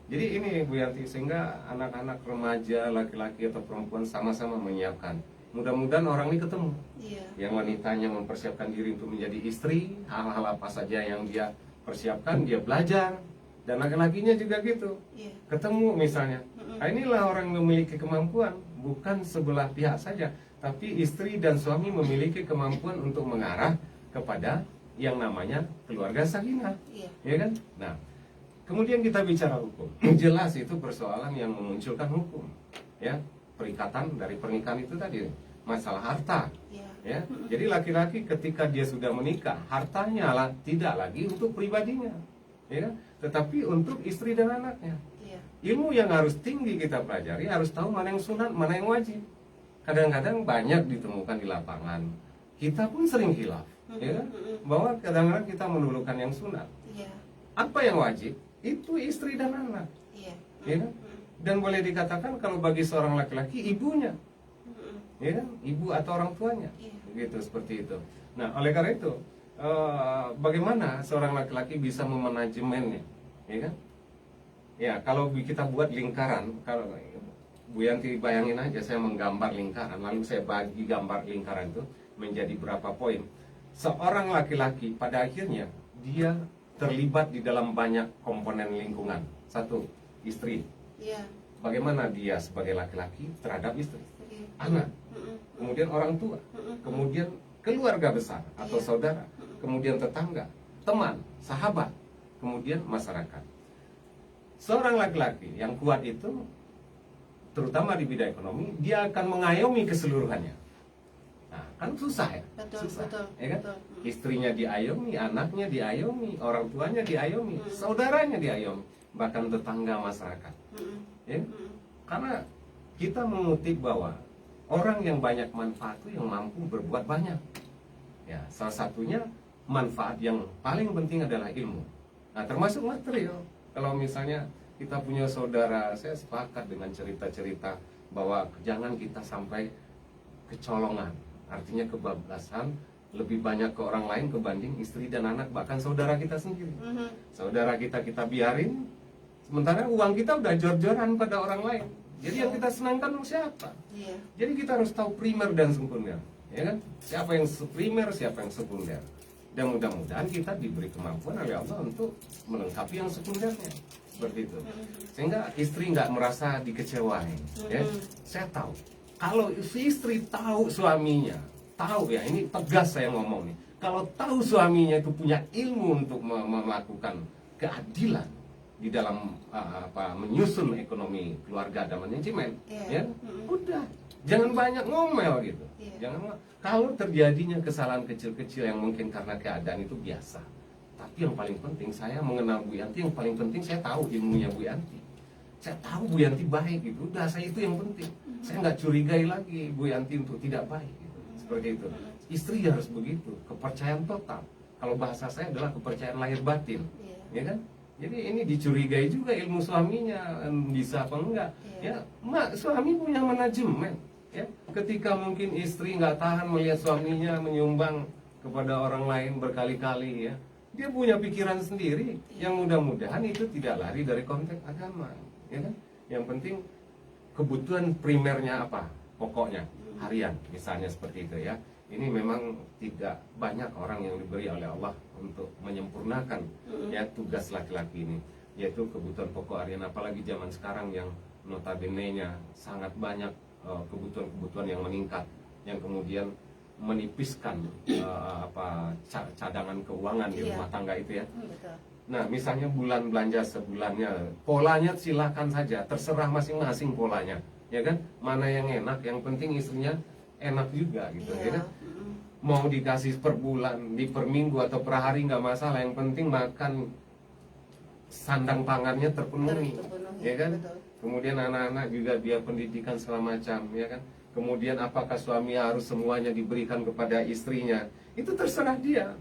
Jadi ini Bu Yanti, sehingga anak-anak remaja laki-laki atau perempuan sama-sama menyiapkan. Mudah-mudahan orang ini ketemu. Iya. Yang wanitanya mempersiapkan diri untuk menjadi istri, hal-hal apa saja yang dia persiapkan, dia belajar. Dan laki-lakinya juga gitu. Iya. Ketemu misalnya. Nah, inilah orang yang memiliki kemampuan, bukan sebelah pihak saja, tapi istri dan suami memiliki kemampuan untuk mengarah kepada yang namanya keluarga sakinah. Iya. Ya kan? Nah, kemudian kita bicara hukum. Jelas itu persoalan yang memunculkan hukum. Ya, perikatan dari pernikahan itu tadi, masalah harta. Iya. Ya, jadi laki-laki ketika dia sudah menikah, hartanya lah tidak lagi untuk pribadinya, ya, tetapi untuk istri dan anaknya. Iya. Ilmu yang harus tinggi kita pelajari, harus tahu mana yang sunat, mana yang wajib. Kadang-kadang banyak ditemukan di lapangan. Kita pun sering khilaf, ya, bahwa kadang-kadang kita menulukan yang sunat. Iya. Apa yang wajib? Itu istri dan anak, Iya. ya kan? Dan boleh dikatakan kalau bagi seorang laki-laki ibunya, ya kan? Ibu atau orang tuanya, gitu, seperti itu. Nah, oleh karena itu bagaimana seorang laki-laki bisa memanajemennya, ya kan? Ya, kalau kita buat lingkaran, kalau Bu Yanti bayangin aja, saya menggambar lingkaran, lalu saya bagi gambar lingkaran itu menjadi berapa poin. Seorang laki-laki pada akhirnya dia terlibat di dalam banyak komponen lingkungan. Satu, istri. Iya. Bagaimana dia sebagai laki-laki terhadap istri, Oke. anak, kemudian orang tua, kemudian keluarga besar atau Iya. saudara, kemudian tetangga, teman, sahabat, kemudian masyarakat. Seorang laki-laki yang kuat itu, terutama di bidang ekonomi, dia akan mengayomi keseluruhannya. Nah, kan susah ya, Betul, susah, betul, ya kan? betul. Istrinya diayomi, anaknya diayomi, orang tuanya diayomi, saudaranya diayomi, bahkan tetangga masyarakat. Ya? Karena kita mengutip bahwa orang yang banyak manfaat itu yang mampu berbuat banyak. Ya, salah satunya manfaat yang paling penting adalah ilmu. Nah, termasuk material. Kalau misalnya kita punya saudara, saya sepakat dengan cerita-cerita bahwa jangan kita sampai kecolongan, artinya kebablasan, lebih banyak ke orang lain kebanding istri dan anak, bahkan saudara kita sendiri. Saudara kita biarin, sementara uang kita udah jor-joran pada orang lain. Jadi yang kita senangkan siapa? Iya. Jadi kita harus tahu primer dan sekunder, ya kan? Siapa yang primer, siapa yang sekunder. Dan mudah-mudahan kita diberi kemampuan oleh Allah untuk melengkapi yang sekundernya, seperti itu. Sehingga istri nggak merasa dikecewain. Ya, saya tahu. Kalau si istri tahu suaminya, tahu ya, ini tegas saya ngomong nih. Kalau tahu suaminya itu punya ilmu untuk melakukan keadilan di dalam menyusun ekonomi keluarga dan manajemen, ya udah, jangan banyak ngomel gitu. Jangan, kalau terjadinya kesalahan kecil-kecil yang mungkin karena keadaan itu biasa. Tapi yang paling penting, saya mengenal Bu Yanti, yang paling penting saya tahu ilmunya Bu Yanti. Saya tahu Bu Yanti baik gitu. Udah, saya itu yang penting. Saya nggak curigai lagi Bu Yanti untuk tidak baik gitu. Seperti itu. Istri harus begitu, kepercayaan total. Kalau bahasa saya adalah kepercayaan lahir batin, ya kan? Jadi ini dicurigai juga ilmu suaminya bisa apa enggak? Ya, suami punya manajemen. Ya, ketika mungkin istri nggak tahan melihat suaminya menyumbang kepada orang lain berkali-kali, ya, dia punya pikiran sendiri. Yang mudah-mudahan itu tidak lari dari konteks agama, ya kan? Yang penting kebutuhan primernya apa? Pokoknya harian, misalnya seperti itu ya. Ini memang tidak banyak orang yang diberi oleh Allah untuk menyempurnakan ya tugas laki-laki ini, yaitu kebutuhan pokok harian, apalagi zaman sekarang yang notabene-nya sangat banyak kebutuhan-kebutuhan yang meningkat, yang kemudian menipiskan cadangan keuangan di rumah tangga itu ya. Nah, misalnya bulan belanja sebulannya, polanya silakan saja, terserah masing-masing polanya, ya kan? Mana yang enak, yang penting istrinya enak juga gitu, ya kan? Mau dikasih per bulan, per minggu atau per hari nggak masalah, yang penting makan sandang pangannya terpenuhi, ya kan? Betul. Kemudian anak-anak juga dia pendidikan segala macam, ya kan? Kemudian apakah suami harus semuanya diberikan kepada istrinya? Itu terserah dia,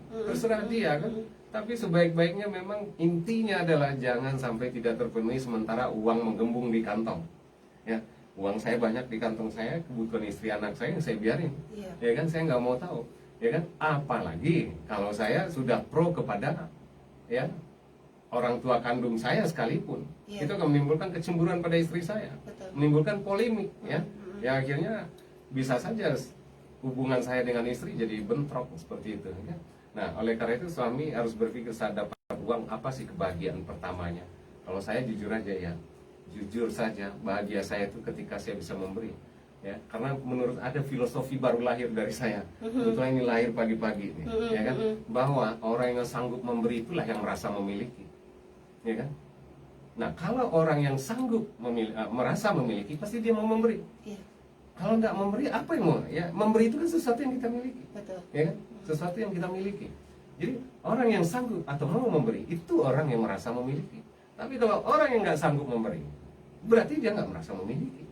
kan? Tapi sebaik-baiknya memang intinya adalah jangan sampai tidak terpenuhi sementara uang menggembung di kantong. Ya, uang saya banyak di kantong saya, kebutuhan istri anak saya yang saya biarin, ya kan? Saya nggak mau tahu, ya kan? Apalagi kalau saya sudah pro kepada, ya, orang tua kandung saya sekalipun, itu akan menimbulkan kecemburuan pada istri saya, menimbulkan polemik, ya, yang akhirnya bisa saja hubungan saya dengan istri jadi bentrok seperti itu, ya. Nah, oleh karena itu suami harus berpikir saat dapat uang apa sih kebahagiaan pertamanya. Kalau saya jujur aja ya, jujur saja bahagia saya itu ketika saya bisa memberi, ya, karena menurut ada filosofi baru lahir dari saya, kebetulan ini lahir pagi-pagi nih, ya kan, bahwa orang yang sanggup memberi itulah yang merasa memiliki. Ya kan? Nah, kalau orang yang sanggup merasa memiliki, pasti dia mau memberi. Kalau nggak memberi, apa yang mau? Ya, memberi itu kan sesuatu yang kita miliki. Betul. Ya kan? Sesuatu yang kita miliki. Jadi orang yang sanggup atau mau memberi itu orang yang merasa memiliki. Tapi kalau orang yang nggak sanggup memberi, berarti dia nggak merasa memiliki.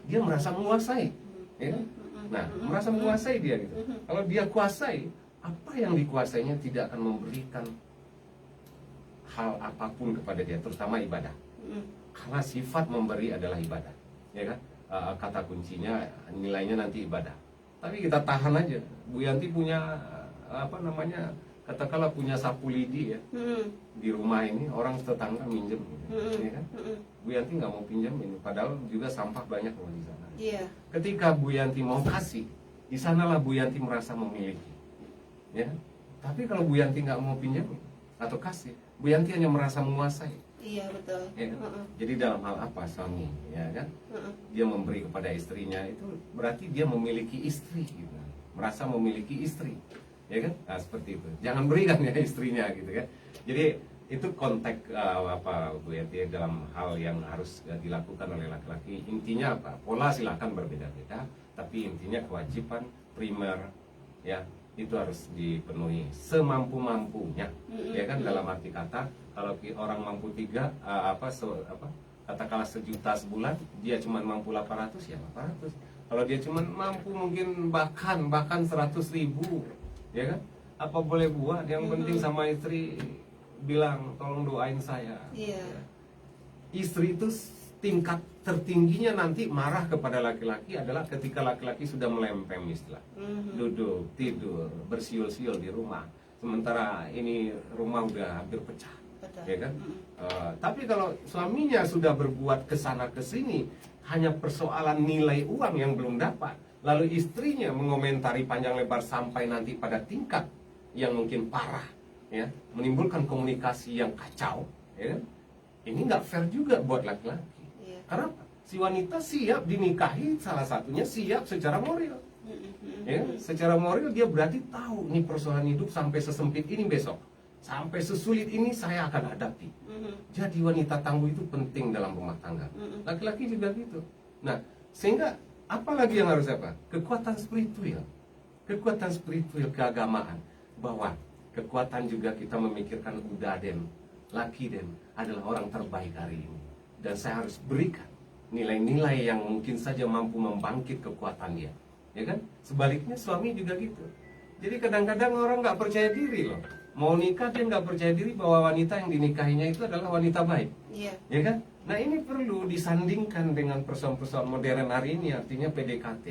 Dia merasa menguasai. Ya kan? Nah, merasa menguasai dia gitu. Kalau dia kuasai, apa yang dikuasainya tidak akan memberikan hal apapun kepada dia, terutama ibadah. Karena sifat memberi adalah ibadah, ya kan? Kata kuncinya nilainya nanti ibadah. Tapi kita tahan aja. Bu Yanti punya katakanlah punya sapu lidi ya, di rumah ini orang tetangga minjem, ya kan? Bu Yanti nggak mau pinjam ini, padahal juga sampah banyak loh di sana. Ketika Bu Yanti mau kasih, di sanalah Bu Yanti merasa memiliki, ya. Tapi kalau Bu Yanti nggak mau pinjam atau kasih, Bu Yanti hanya merasa menguasai. Iya, betul. Ya, jadi dalam hal apa suami, ya kan? Dia memberi kepada istrinya itu berarti dia memiliki istri, gitu. Merasa memiliki istri, ya kan? Nah, seperti itu. Jangan berikan ya istrinya, gitu kan? Jadi itu konteks Bu Yanti dalam hal yang harus dilakukan oleh laki-laki. Intinya apa? Pola silakan berbeda-beda, tapi intinya kewajiban primer, ya, itu harus dipenuhi semampu-mampunya, ya kan? Dalam arti kata, kalau orang mampu katakanlah 1 juta sebulan, dia cuma mampu 800, ya 800. Kalau dia cuma mampu mungkin bahkan 100.000, ya kan? Apa boleh buat? Yang penting sama istri bilang tolong doain saya. Istri itu tingkat tertingginya nanti marah kepada laki-laki adalah ketika laki-laki sudah melempem istilah. Duduk, tidur, bersiul-siul di rumah. Sementara ini rumah udah hampir pecah. Betul. Ya kan? Tapi kalau suaminya sudah berbuat kesana kesini, hanya persoalan nilai uang yang belum dapat, lalu istrinya mengomentari panjang lebar sampai nanti pada tingkat yang mungkin parah, ya, menimbulkan komunikasi yang kacau, ya kan? Ini nggak fair juga buat laki-laki. Iya. Karena si wanita siap dinikahi, salah satunya siap secara moral. Ya, secara moral dia berarti tahu nih persoalan hidup sampai sesempit ini besok, sampai sesulit ini saya akan hadapi. Jadi wanita tangguh itu penting dalam rumah tangga. Laki-laki juga gitu. Nah, sehingga apalagi yang harus apa? Kekuatan spiritual, keagamaan, bahwa kekuatan juga kita memikirkan udaden, laki-den adalah orang terbaik hari ini, dan saya harus berikan nilai-nilai yang mungkin saja mampu membangkit kekuatan dia. Ya kan? Sebaliknya suami juga gitu. Jadi kadang-kadang orang nggak percaya diri loh. Mau nikah dia nggak percaya diri bahwa wanita yang dinikahinya itu adalah wanita baik. Iya. Ya kan? Nah ini perlu disandingkan dengan persoalan-persoalan modern hari ini, artinya PDKT.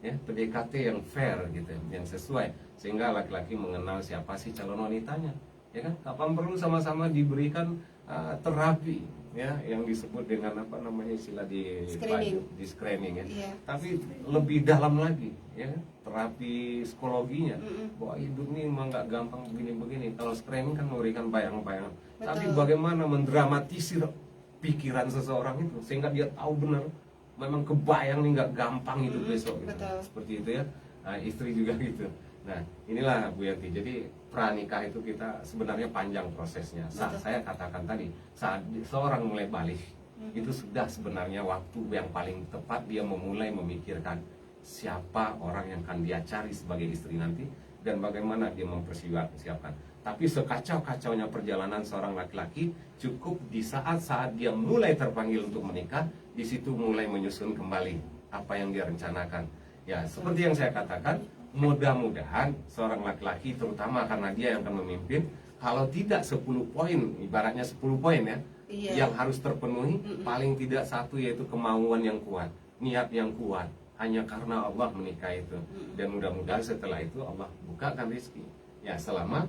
Ya, PDKT yang fair gitu, yang sesuai. Sehingga laki-laki mengenal siapa sih calon wanitanya. Ya kan? Kapan perlu sama-sama diberikan terapi, ya, yang disebut dengan apa namanya istilah di screening ya. Iya. Tapi lebih dalam lagi, ya, terapi psikologinya. Bahwa hidup ini memang nggak gampang begini-begini. Kalau screening kan memberikan bayang-bayang. Tapi bagaimana mendramatisir pikiran seseorang itu sehingga dia tahu benar, memang kebayang nih nggak gampang hidup besok. Gitu. Seperti itu ya. Nah, istri juga gitu. Nah, inilah Bu Yanti. Jadi pranikah itu kita sebenarnya panjang prosesnya. Saat saya katakan tadi, saat seorang mulai balik, itu sudah sebenarnya waktu yang paling tepat dia memulai memikirkan siapa orang yang akan dia cari sebagai istri nanti dan bagaimana dia mempersiapkan. Tapi sekacau-kacaunya perjalanan seorang laki-laki, cukup di saat-saat dia mulai terpanggil untuk menikah, di situ mulai menyusun kembali apa yang dia rencanakan. Ya, seperti yang saya katakan, mudah-mudahan seorang laki-laki, terutama karena dia yang akan memimpin, kalau tidak 10 poin, ibaratnya 10 poin ya, yang harus terpenuhi, paling tidak satu yaitu kemauan yang kuat, niat yang kuat, hanya karena Allah menikah itu. Dan mudah-mudahan setelah itu Allah bukakan rezeki. Ya, selama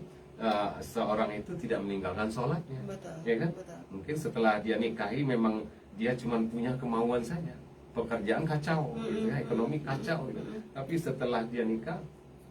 seorang itu tidak meninggalkan sholatnya. Ya kan? Mungkin setelah dia nikahi memang dia cuma punya kemauan saja. Pekerjaan kacau, gitu ya, ekonomi kacau, gitu. Tapi setelah dia nikah,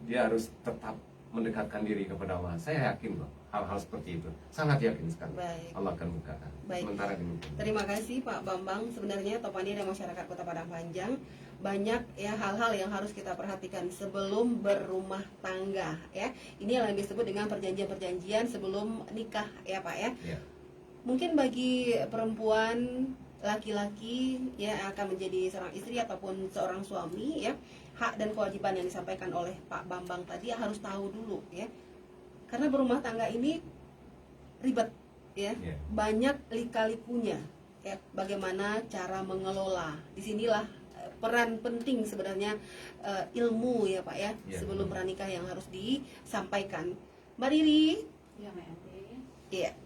dia harus tetap mendekatkan diri kepada Allah. Saya yakin loh, hal-hal seperti itu, sangat yakin sekali. Allah akan bukakan. Sementara demikian. Terima kasih Pak Bambang. Sebenarnya Topani dan masyarakat Kota Padang Panjang, banyak ya hal-hal yang harus kita perhatikan sebelum berumah tangga ya. Ini yang disebut dengan perjanjian-perjanjian sebelum nikah ya Pak ya. Mungkin bagi perempuan, laki-laki ya akan menjadi seorang istri ataupun seorang suami ya, hak dan kewajiban yang disampaikan oleh Pak Bambang tadi harus tahu dulu ya, karena berumah tangga ini ribet ya, banyak lika-likunya ya, bagaimana cara mengelola. Disinilah peran penting sebenarnya ilmu ya Pak ya, sebelum pernikah yang harus disampaikan. Mbak Riri, ya.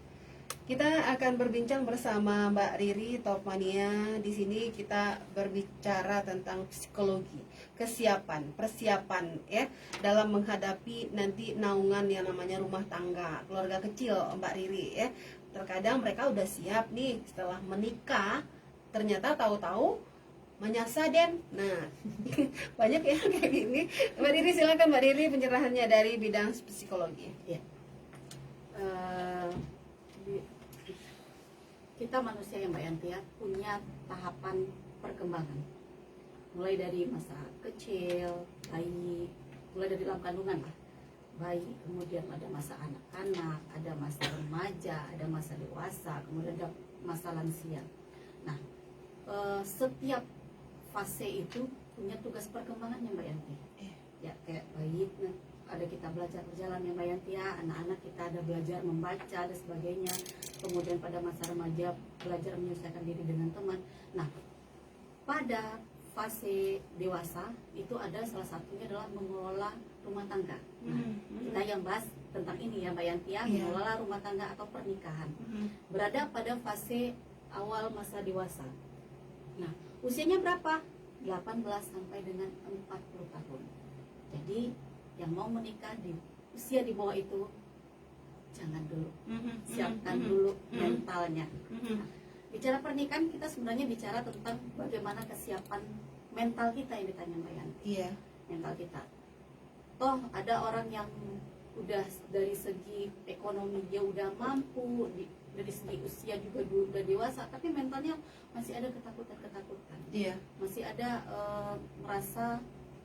Kita akan berbincang bersama Mbak Riri Topmania. Di sini kita berbicara tentang psikologi, kesiapan, persiapan ya dalam menghadapi nanti naungan yang namanya rumah tangga, keluarga kecil Mbak Riri ya. Terkadang mereka udah siap nih setelah menikah, ternyata tahu-tahu menyasa Den. Nah, banyak ya kayak gini. Mbak Riri silakan Mbak Riri pencerahannya dari bidang psikologi. Ya. Kita manusia yang Mbak Yanti ya, punya tahapan perkembangan, mulai dari masa kecil, bayi, mulai dari dalam kandungan lah, bayi, kemudian ada masa anak-anak, ada masa remaja, ada masa dewasa, kemudian ada masa lansia. Nah, setiap fase itu punya tugas perkembangannya Mbak Yanti. Ya kayak bayi, ada kita belajar berjalan ya Mbak Yanti ya, anak-anak kita ada belajar membaca dan sebagainya. Kemudian pada masa remaja belajar menyelesaikan diri dengan teman. Nah, pada fase dewasa itu ada salah satunya adalah mengelola rumah tangga. Nah, kita yang bahas tentang ini ya Mbak Yanti ya, mengelola rumah tangga atau pernikahan. Berada pada fase awal masa dewasa. Nah, usianya berapa? 18 sampai dengan 40 tahun. Jadi yang mau menikah di usia di bawah itu jangan dulu, siapkan dulu mentalnya. Nah, bicara pernikahan kita sebenarnya bicara tentang bagaimana kesiapan mental kita yang ditanya Mbak Yanti. Iya. Mental kita. Toh ada orang yang udah dari segi ekonomi dia udah mampu, dari segi usia juga udah dewasa, tapi mentalnya masih ada ketakutan. Iya. Masih ada merasa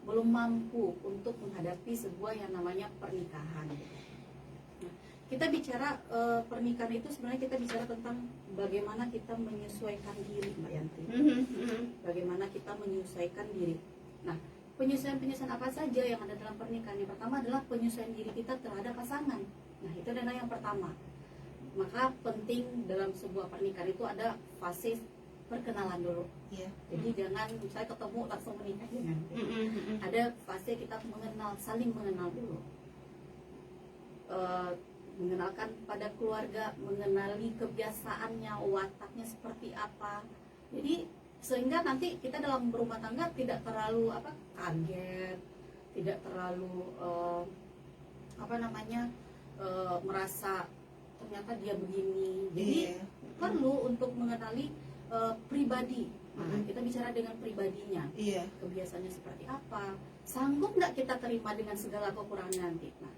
belum mampu untuk menghadapi sebuah yang namanya pernikahan. Nah, kita bicara pernikahan itu sebenarnya kita bicara tentang bagaimana kita menyesuaikan diri, Mbak Yanti. Bagaimana kita menyesuaikan diri. Nah, penyesuaian apa saja yang ada dalam pernikahan? Yang pertama adalah penyesuaian diri kita terhadap pasangan. Nah, itu adalah yang pertama. Maka penting dalam sebuah pernikahan itu ada fase perkenalan dulu. Iya. Jadi jangan saya ketemu langsung menikah, jangan. Ada fase kita mengenal, saling mengenal dulu. Mengenalkan pada keluarga, mengenali kebiasaannya, wataknya seperti apa. Jadi sehingga nanti kita dalam berumah tangga tidak terlalu kaget, tidak terlalu merasa ternyata dia begini. Jadi perlu untuk mengenali pribadi. Nah, kita bicara dengan pribadinya. Iya. Kebiasaannya seperti apa? Sanggup nggak kita terima dengan segala kekurangan nanti? Nah,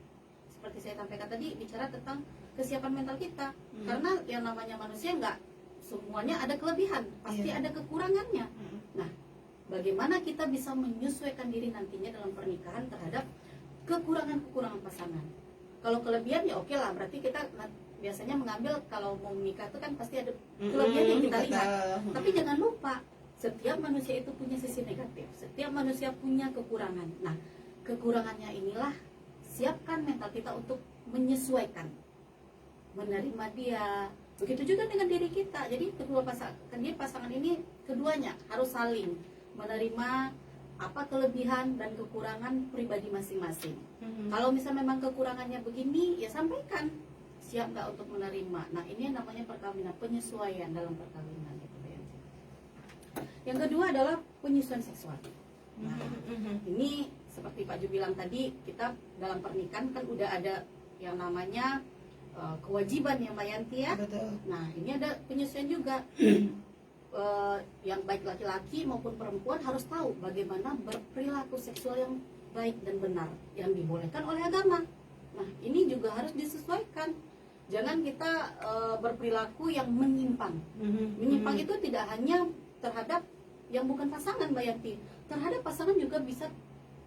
seperti saya sampaikan tadi, bicara tentang kesiapan mental kita. Karena yang namanya manusia nggak semuanya ada kelebihan, pasti ada kekurangannya. Nah, bagaimana kita bisa menyesuaikan diri nantinya dalam pernikahan terhadap kekurangan-kekurangan pasangan? Kalau kelebihan ya oke lah, berarti kita biasanya mengambil kalau mau menikah itu kan pasti ada kelebihan yang kita lihat. Tapi jangan lupa, setiap manusia itu punya sisi negatif, setiap manusia punya kekurangan. Nah, kekurangannya inilah siapkan mental kita untuk menyesuaikan, menerima dia. Begitu juga dengan diri kita. Jadi kedua pasangan ini keduanya harus saling menerima apa kelebihan dan kekurangan pribadi masing-masing. Kalau misalnya memang kekurangannya begini, ya sampaikan. Siap nggak untuk menerima. Nah, ini yang namanya perkawinan, penyesuaian dalam perkawinan. Yang kedua adalah penyesuaian seksual. Nah, ini seperti Pak Ju bilang tadi, kita dalam pernikahan kan udah ada yang namanya kewajiban ya Mbak Yanti ya. Betul. Nah, ini ada penyesuaian juga. Yang baik laki-laki maupun perempuan harus tahu bagaimana berperilaku seksual yang baik dan benar yang dibolehkan oleh agama. Nah, ini juga harus disesuaikan. Jangan kita berperilaku yang menyimpang. Menyimpang itu tidak hanya terhadap yang bukan pasangan Mbak Yanti. Terhadap pasangan juga bisa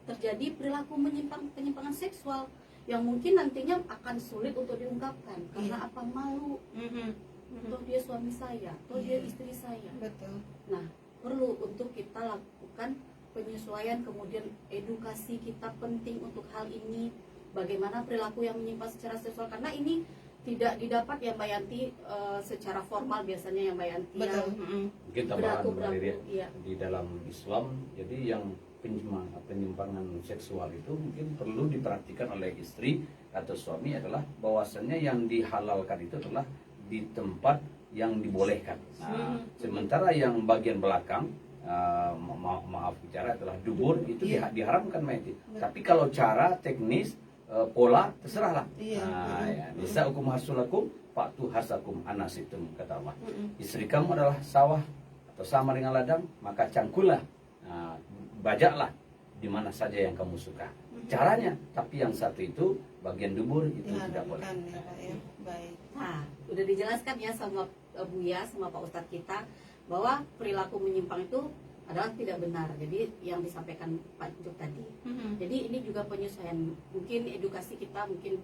terjadi perilaku penyimpangan seksual yang mungkin nantinya akan sulit untuk diungkapkan karena apa, malu. Toh dia suami saya, toh dia istri saya. Betul. Nah, perlu untuk kita lakukan penyesuaian, kemudian edukasi kita penting untuk hal ini. Bagaimana perilaku yang menyimpang secara seksual, karena ini tidak didapat ya Mbak Yanti secara formal biasanya ya Mbak Yanti. Betul. Mungkin tambahan dari iya. di dalam Islam, jadi yang penyimpangan seksual itu mungkin perlu diperhatikan oleh istri atau suami adalah bahwasannya yang dihalalkan itu adalah di tempat yang dibolehkan. Nah, sementara yang bagian belakang maaf bicara adalah dubur itu diharamkan Mbak Yanti. Tapi kalau cara teknis pola terserahlah. Nah, ya, nisa hukum hasulakum faktu hasakum anasitum, kata Allah. Istri kamu adalah sawah atau sama dengan ladang, maka cangkulah, bajaklah di mana saja yang kamu suka. Caranya, tapi yang satu itu bagian dubur itu tidak boleh. Ya, Pak, ya. Baik. Nah, udah dijelaskan ya sama Buya, sama Pak Ustadz kita bahwa perilaku menyimpang itu adalah tidak benar. Jadi yang disampaikan Pak Juk tadi. Jadi ini juga penyesuaian. Mungkin edukasi kita mungkin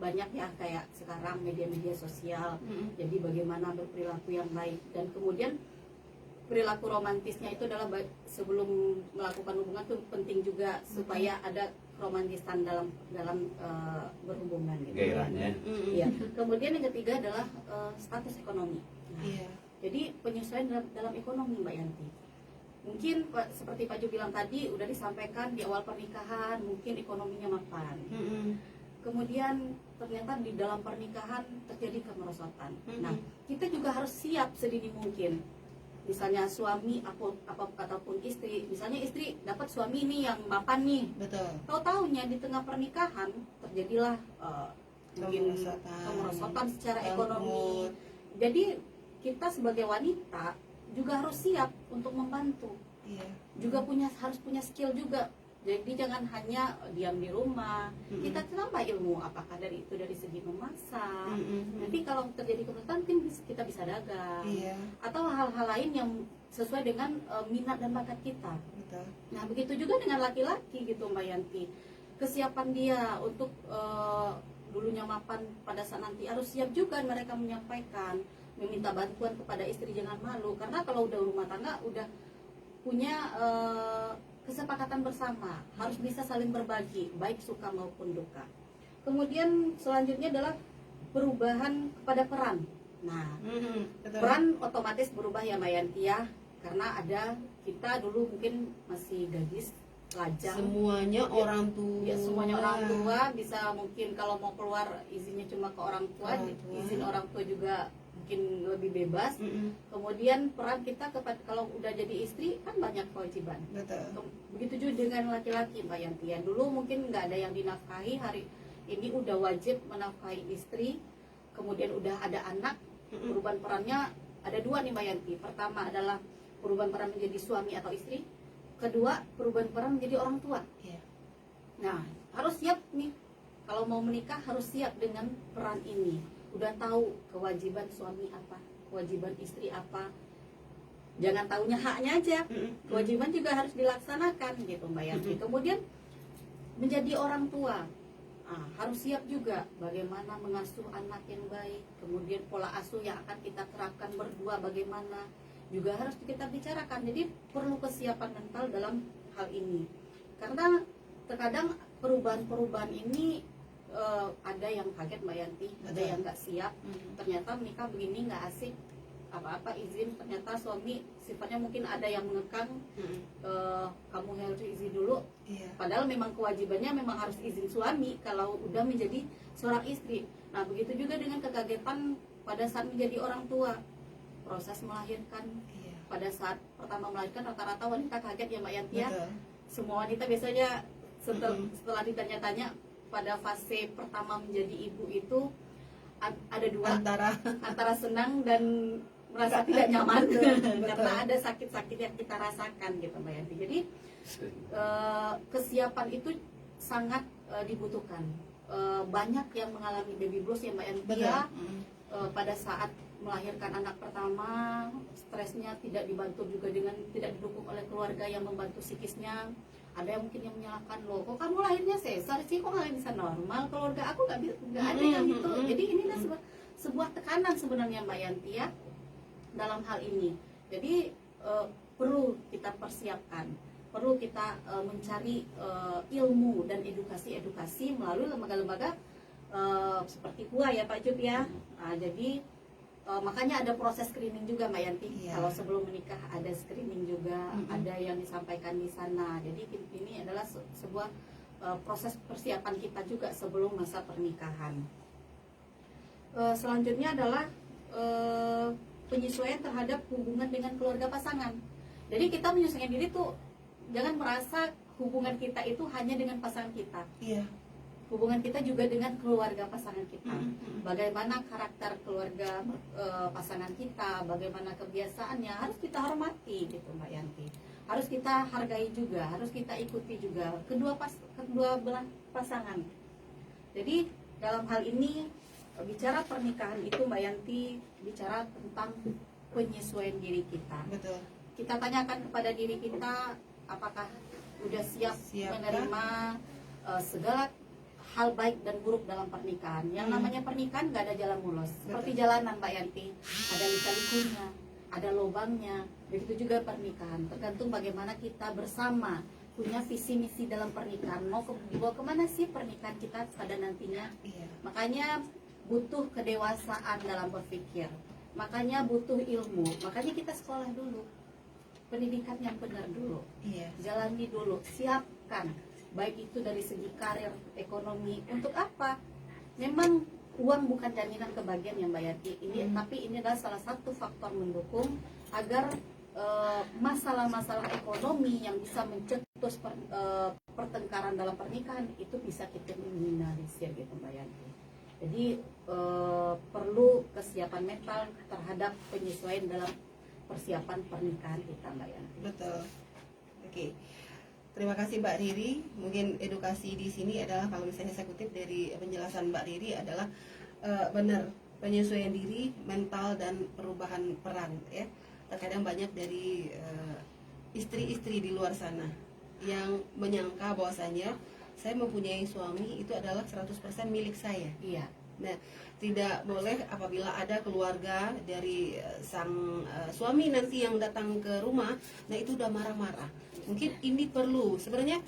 banyak ya kayak sekarang media-media sosial. Jadi bagaimana berperilaku yang baik, dan kemudian perilaku romantisnya itu adalah sebelum melakukan hubungan itu penting juga supaya ada romantisan dalam berhubungan gitu. Gairahnya. Iya. Kemudian yang ketiga adalah status ekonomi. Nah, Iya. jadi penyesuaian dalam ekonomi Mbak Yanti. Mungkin seperti Pak Ju bilang tadi udah disampaikan di awal pernikahan, mungkin ekonominya mapan. Kemudian ternyata di dalam pernikahan terjadi kemerosotan. Nah, kita juga harus siap sedini mungkin. misalnya suami ataupun istri, misalnya istri dapat suami nih yang mapan nih, Betul. tahu-taunya di tengah pernikahan terjadilah mungkin kemerosotan secara ekonomi. Bangkrut. Jadi kita sebagai wanita juga harus siap untuk membantu, Iya. juga harus punya skill juga. Jadi jangan hanya diam di rumah, kita tambah ilmu, apakah dari segi memasak. Nanti kalau terjadi kesulitan kita bisa dagang, Iya. atau hal-hal lain yang sesuai dengan minat dan bakat kita. Betul. Nah begitu juga dengan laki-laki gitu Mbak Yanti, kesiapan dia untuk dulunya mapan pada saat nanti harus siap juga mereka menyampaikan, meminta bantuan kepada istri, jangan malu, karena kalau udah rumah tangga udah punya kesepakatan bersama, harus bisa saling berbagi baik suka maupun duka. Kemudian selanjutnya adalah perubahan kepada peran. Nah, Betul. peran otomatis berubah ya Mbak Yanti ya, karena ada kita dulu mungkin masih gadis lajang, Semuanya orang tua. ya semuanya orang tua, bisa mungkin kalau mau keluar izinnya cuma ke orang tua, Orang tua. izin orang tua juga mungkin lebih bebas. Mm-mm. Kemudian peran kita kepada kalau udah jadi istri kan banyak kewajiban. Betul. Begitu juga dengan laki-laki Mbak Yanti ya, dulu mungkin nggak ada yang dinafkahi, hari ini udah wajib menafkahi istri. Kemudian udah ada anak, perubahan perannya ada dua nih Mbak Yanti. Pertama adalah perubahan peran menjadi suami atau istri. Kedua, perubahan peran menjadi orang tua. Iya. Nah, harus siap nih. Kalau mau menikah harus siap dengan peran ini. Udah tahu kewajiban suami apa, kewajiban istri apa. Jangan taunya haknya aja. Kewajiban juga harus dilaksanakan gitu Mbak Yanti. Kemudian menjadi orang tua. Nah, harus siap juga bagaimana mengasuh anak yang baik. Kemudian pola asuh yang akan kita terapkan berdua bagaimana juga harus kita bicarakan. Jadi perlu kesiapan mental dalam hal ini, karena terkadang perubahan-perubahan ini ada yang kaget Mbak Yanti, ada yang nggak siap. Ternyata menikah begini nggak asik, apa-apa izin, ternyata suami sifatnya mungkin ada yang mengekang, kamu harus izin dulu. Iya. Padahal memang kewajibannya memang harus izin suami kalau udah menjadi seorang istri. Nah begitu juga dengan kekagetan pada saat menjadi orang tua, proses melahirkan. Iya. Pada saat pertama melahirkan rata-rata wanita kaget ya Mbak Yanti ya. Betul. Semua wanita biasanya setelah ditanya-tanya pada fase pertama menjadi ibu itu ada dua, antara senang dan merasa tidak nyaman karena ada sakit-sakit yang kita rasakan gitu Mbak Yanti. Jadi kesiapan itu sangat dibutuhkan. Banyak yang mengalami baby blues ya Mbak Yanti ya. Pada saat melahirkan anak pertama, stresnya tidak dibantu juga dengan tidak didukung oleh keluarga yang membantu psikisnya. Ada yang mungkin yang menyalahkan, loh kok kamu lahirnya sesar sih, kok nggak bisa normal, keluarga aku nggak ada yang gitu. Jadi ini sebuah tekanan sebenarnya Mbak Yanti ya dalam hal ini. Jadi perlu kita persiapkan, perlu kita mencari ilmu dan edukasi melalui lembaga-lembaga seperti KUA ya Pak Jub ya. Nah, jadi makanya ada proses screening juga Mbak Yanti. Iya. Kalau sebelum menikah ada screening juga, ada yang disampaikan di sana. Jadi ini adalah sebuah proses persiapan kita juga sebelum masa pernikahan. Selanjutnya adalah penyesuaian terhadap hubungan dengan keluarga pasangan. Jadi kita menyesuaikan diri tuh jangan merasa hubungan kita itu hanya dengan pasangan kita. Iya. Hubungan kita juga dengan keluarga pasangan kita. Bagaimana karakter keluarga pasangan kita, bagaimana kebiasaannya harus kita hormati gitu Mbak Yanti. Harus kita hargai juga, harus kita ikuti juga kedua belah pasangan. Jadi dalam hal ini bicara pernikahan itu Mbak Yanti bicara tentang penyesuaian diri kita. Betul. Kita tanyakan kepada diri kita apakah udah siap menerima segala hal baik dan buruk dalam pernikahan. Yang namanya pernikahan gak ada jalan mulus. Seperti jalanan Mbak Yanti, ada lika-likunya, ada lubangnya. Begitu juga pernikahan. Tergantung bagaimana kita bersama punya visi misi dalam pernikahan. Mau dibawa kemana sih pernikahan kita pada nantinya? Iya. Makanya butuh kedewasaan dalam berpikir. Makanya butuh ilmu. Makanya kita sekolah dulu. Pendidikan yang benar dulu. Iya. Jalani dulu, siapkan. Baik itu dari segi karir, ekonomi. Untuk apa? Memang uang bukan jaminan kebahagiaan ya Mbak Yanti. Tapi ini adalah salah satu faktor mendukung agar masalah-masalah ekonomi yang bisa mencetus pertengkaran dalam pernikahan itu bisa kita minimalisir gitu Mbak Yanti. Jadi perlu kesiapan mental terhadap penyesuaian dalam persiapan pernikahan kita Mbak Yanti. Betul. Oke. Terima kasih Mbak Riri. Mungkin edukasi di sini adalah, kalau misalnya saya kutip dari penjelasan Mbak Riri, adalah benar, penyesuaian diri, mental, dan perubahan peran ya. Terkadang banyak dari istri-istri di luar sana yang menyangka bahwasanya saya mempunyai suami itu adalah 100% milik saya. Iya. Nah, tidak boleh apabila ada keluarga dari sang suami nanti yang datang ke rumah, nah itu udah marah-marah. Mungkin ini perlu sebenarnya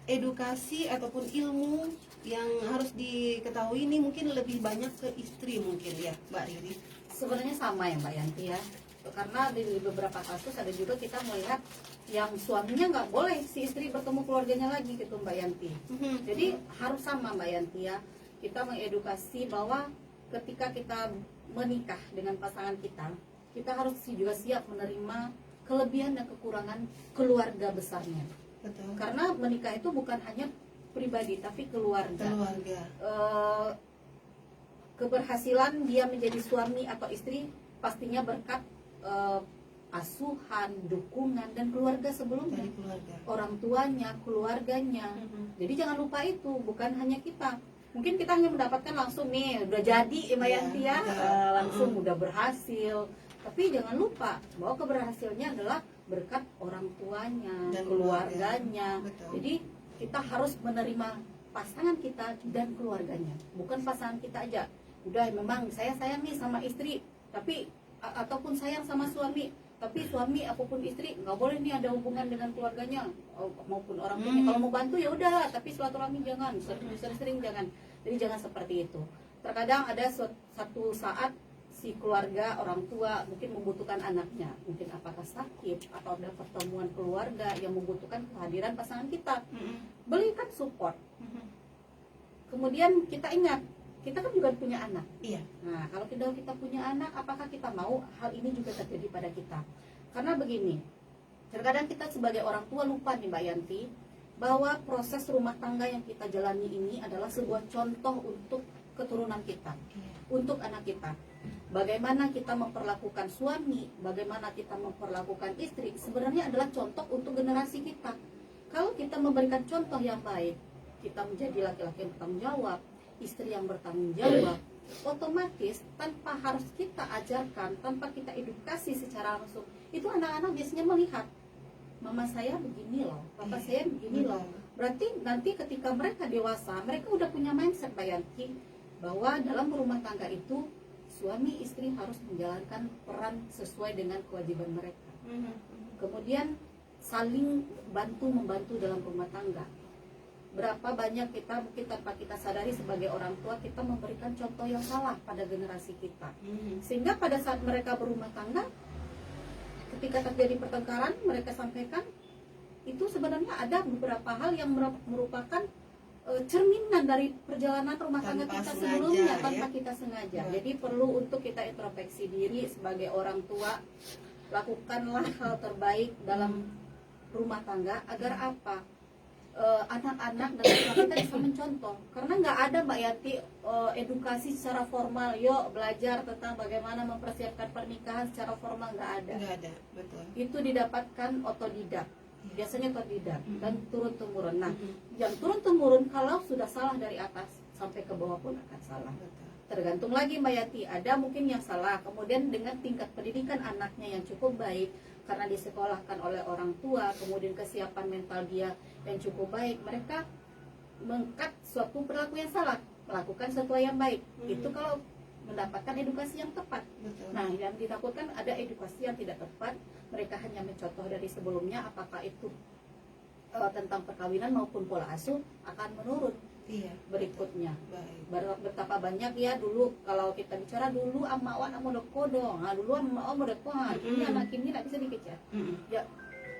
edukasi ataupun ilmu yang harus diketahui ini mungkin lebih banyak ke istri mungkin ya Mbak Riri. Sebenarnya sama ya Mbak Yanti ya, karena di beberapa kasus ada juga kita melihat yang suaminya nggak boleh si istri bertemu keluarganya lagi gitu Mbak Yanti. Jadi harus sama Mbak Yanti ya, kita mengedukasi bahwa ketika kita menikah dengan pasangan kita, kita harus juga siap menerima kelebihan dan kekurangan keluarga besarnya. Betul. Karena menikah itu bukan hanya pribadi tapi keluarga. Keberhasilan dia menjadi suami atau istri pastinya berkat asuhan, dukungan, dan keluarga sebelumnya, Dari keluarga. orang tuanya, keluarganya. Jadi jangan lupa itu, bukan hanya kita. Mungkin kita hanya mendapatkan langsung nih, udah jadi Mbak Yanti ya, langsung udah berhasil. Tapi jangan lupa bahwa keberhasilannya adalah berkat orang tuanya, Dan keluarganya. Betul. Jadi kita harus menerima pasangan kita dan keluarganya, bukan pasangan kita aja. Udah memang saya sayang nih sama istri, tapi ataupun sayang sama suami, tapi suami apapun istri nggak boleh nih ada hubungan dengan keluarganya maupun orang tuanya. Kalau mau bantu ya udahlah, tapi silaturahmi jangan, sering-sering jangan. Jadi jangan seperti itu. Terkadang ada satu saat si keluarga, orang tua mungkin membutuhkan anaknya, mungkin apakah sakit atau ada pertemuan keluarga yang membutuhkan kehadiran pasangan kita. Berikan support. Kemudian kita ingat, kita kan juga punya anak. Iya. Nah, kalau kita punya anak, apakah kita mau hal ini juga terjadi pada kita? Karena begini, terkadang kita sebagai orang tua lupa nih Mbak Yanti, bahwa proses rumah tangga yang kita jalani ini adalah sebuah contoh untuk keturunan kita, untuk anak kita. Bagaimana kita memperlakukan suami, bagaimana kita memperlakukan istri, sebenarnya adalah contoh untuk generasi kita. Kalau kita memberikan contoh yang baik, kita menjadi laki-laki yang bertanggung jawab, istri yang bertanggung jawab, otomatis tanpa harus kita ajarkan, tanpa kita edukasi secara langsung, itu anak-anak biasanya melihat, mama saya begini loh, papa saya begini loh. Berarti nanti ketika mereka dewasa, mereka udah punya mindset Mbak Yanti, bahwa dalam rumah tangga itu suami istri harus menjalankan peran sesuai dengan kewajiban mereka. Kemudian saling bantu-membantu dalam rumah tangga. Berapa banyak kita mungkin tanpa kita sadari sebagai orang tua, kita memberikan contoh yang salah pada generasi kita. Sehingga pada saat mereka berumah tangga, ketika terjadi pertengkaran, mereka sampaikan itu sebenarnya ada beberapa hal yang merupakan cerminan dari perjalanan rumah tangga kita sebelumnya, tanpa kita sengaja. Jadi perlu untuk kita introspeksi diri sebagai orang tua, lakukanlah hal terbaik dalam rumah tangga agar apa? Anak-anak dan kita bisa mencontoh. Karena nggak ada Mbak Yanti edukasi secara formal, yuk belajar tentang bagaimana mempersiapkan pernikahan secara formal, nggak ada. Nggak ada, betul. Itu didapatkan otodidak, biasanya otodidak dan turun temurun. Nah, yang turun temurun kalau sudah salah dari atas sampai ke bawah pun akan salah. Tergantung lagi Mbak Yanti, ada mungkin yang salah, kemudian dengan tingkat pendidikan anaknya yang cukup baik, karena disekolahkan oleh orang tua, kemudian kesiapan mental dia yang cukup baik, mereka mengkat suatu perilaku yang salah, melakukan sesuatu yang baik. Itu kalau mendapatkan edukasi yang tepat. Betul. Nah, yang ditakutkan ada edukasi yang tidak tepat, mereka hanya mencontoh dari sebelumnya, apakah itu tentang perkawinan maupun pola asuh akan menurun. Iya. Berikutnya, Baik. betapa banyak ya dulu kalau kita bicara dulu amawan amu kodong, nah dulu amawan amu dekohan, ini anak ini tidak bisa dikejar, ya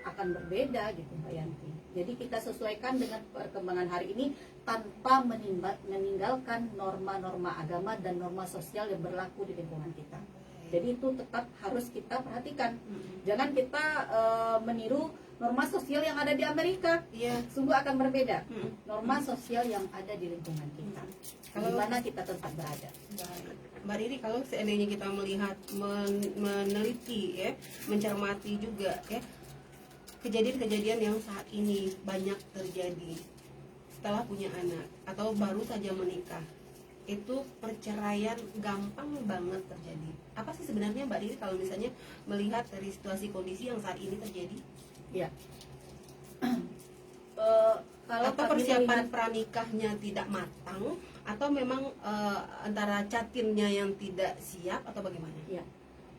akan berbeda gitu Mbak Yanti. Jadi kita sesuaikan dengan perkembangan hari ini tanpa meninggalkan norma-norma agama dan norma sosial yang berlaku di lingkungan kita. Jadi itu tetap harus kita perhatikan. Jangan kita meniru norma sosial yang ada di Amerika. Iya. Sungguh akan berbeda norma sosial yang ada di lingkungan kita. Kalau- Di mana kita tempat berada. Baik. Mbak Riri, kalau seandainya kita melihat, meneliti ya, mencermati juga ya, kejadian-kejadian yang saat ini banyak terjadi setelah punya anak atau baru saja menikah, itu perceraian gampang banget terjadi. Apa sih sebenarnya Mbak Riri kalau misalnya melihat dari situasi kondisi yang saat ini terjadi? Ya. Kalau Atau kami persiapan melihat- pranikahnya tidak matang, atau memang antara catinnya yang tidak siap, atau bagaimana? Ya,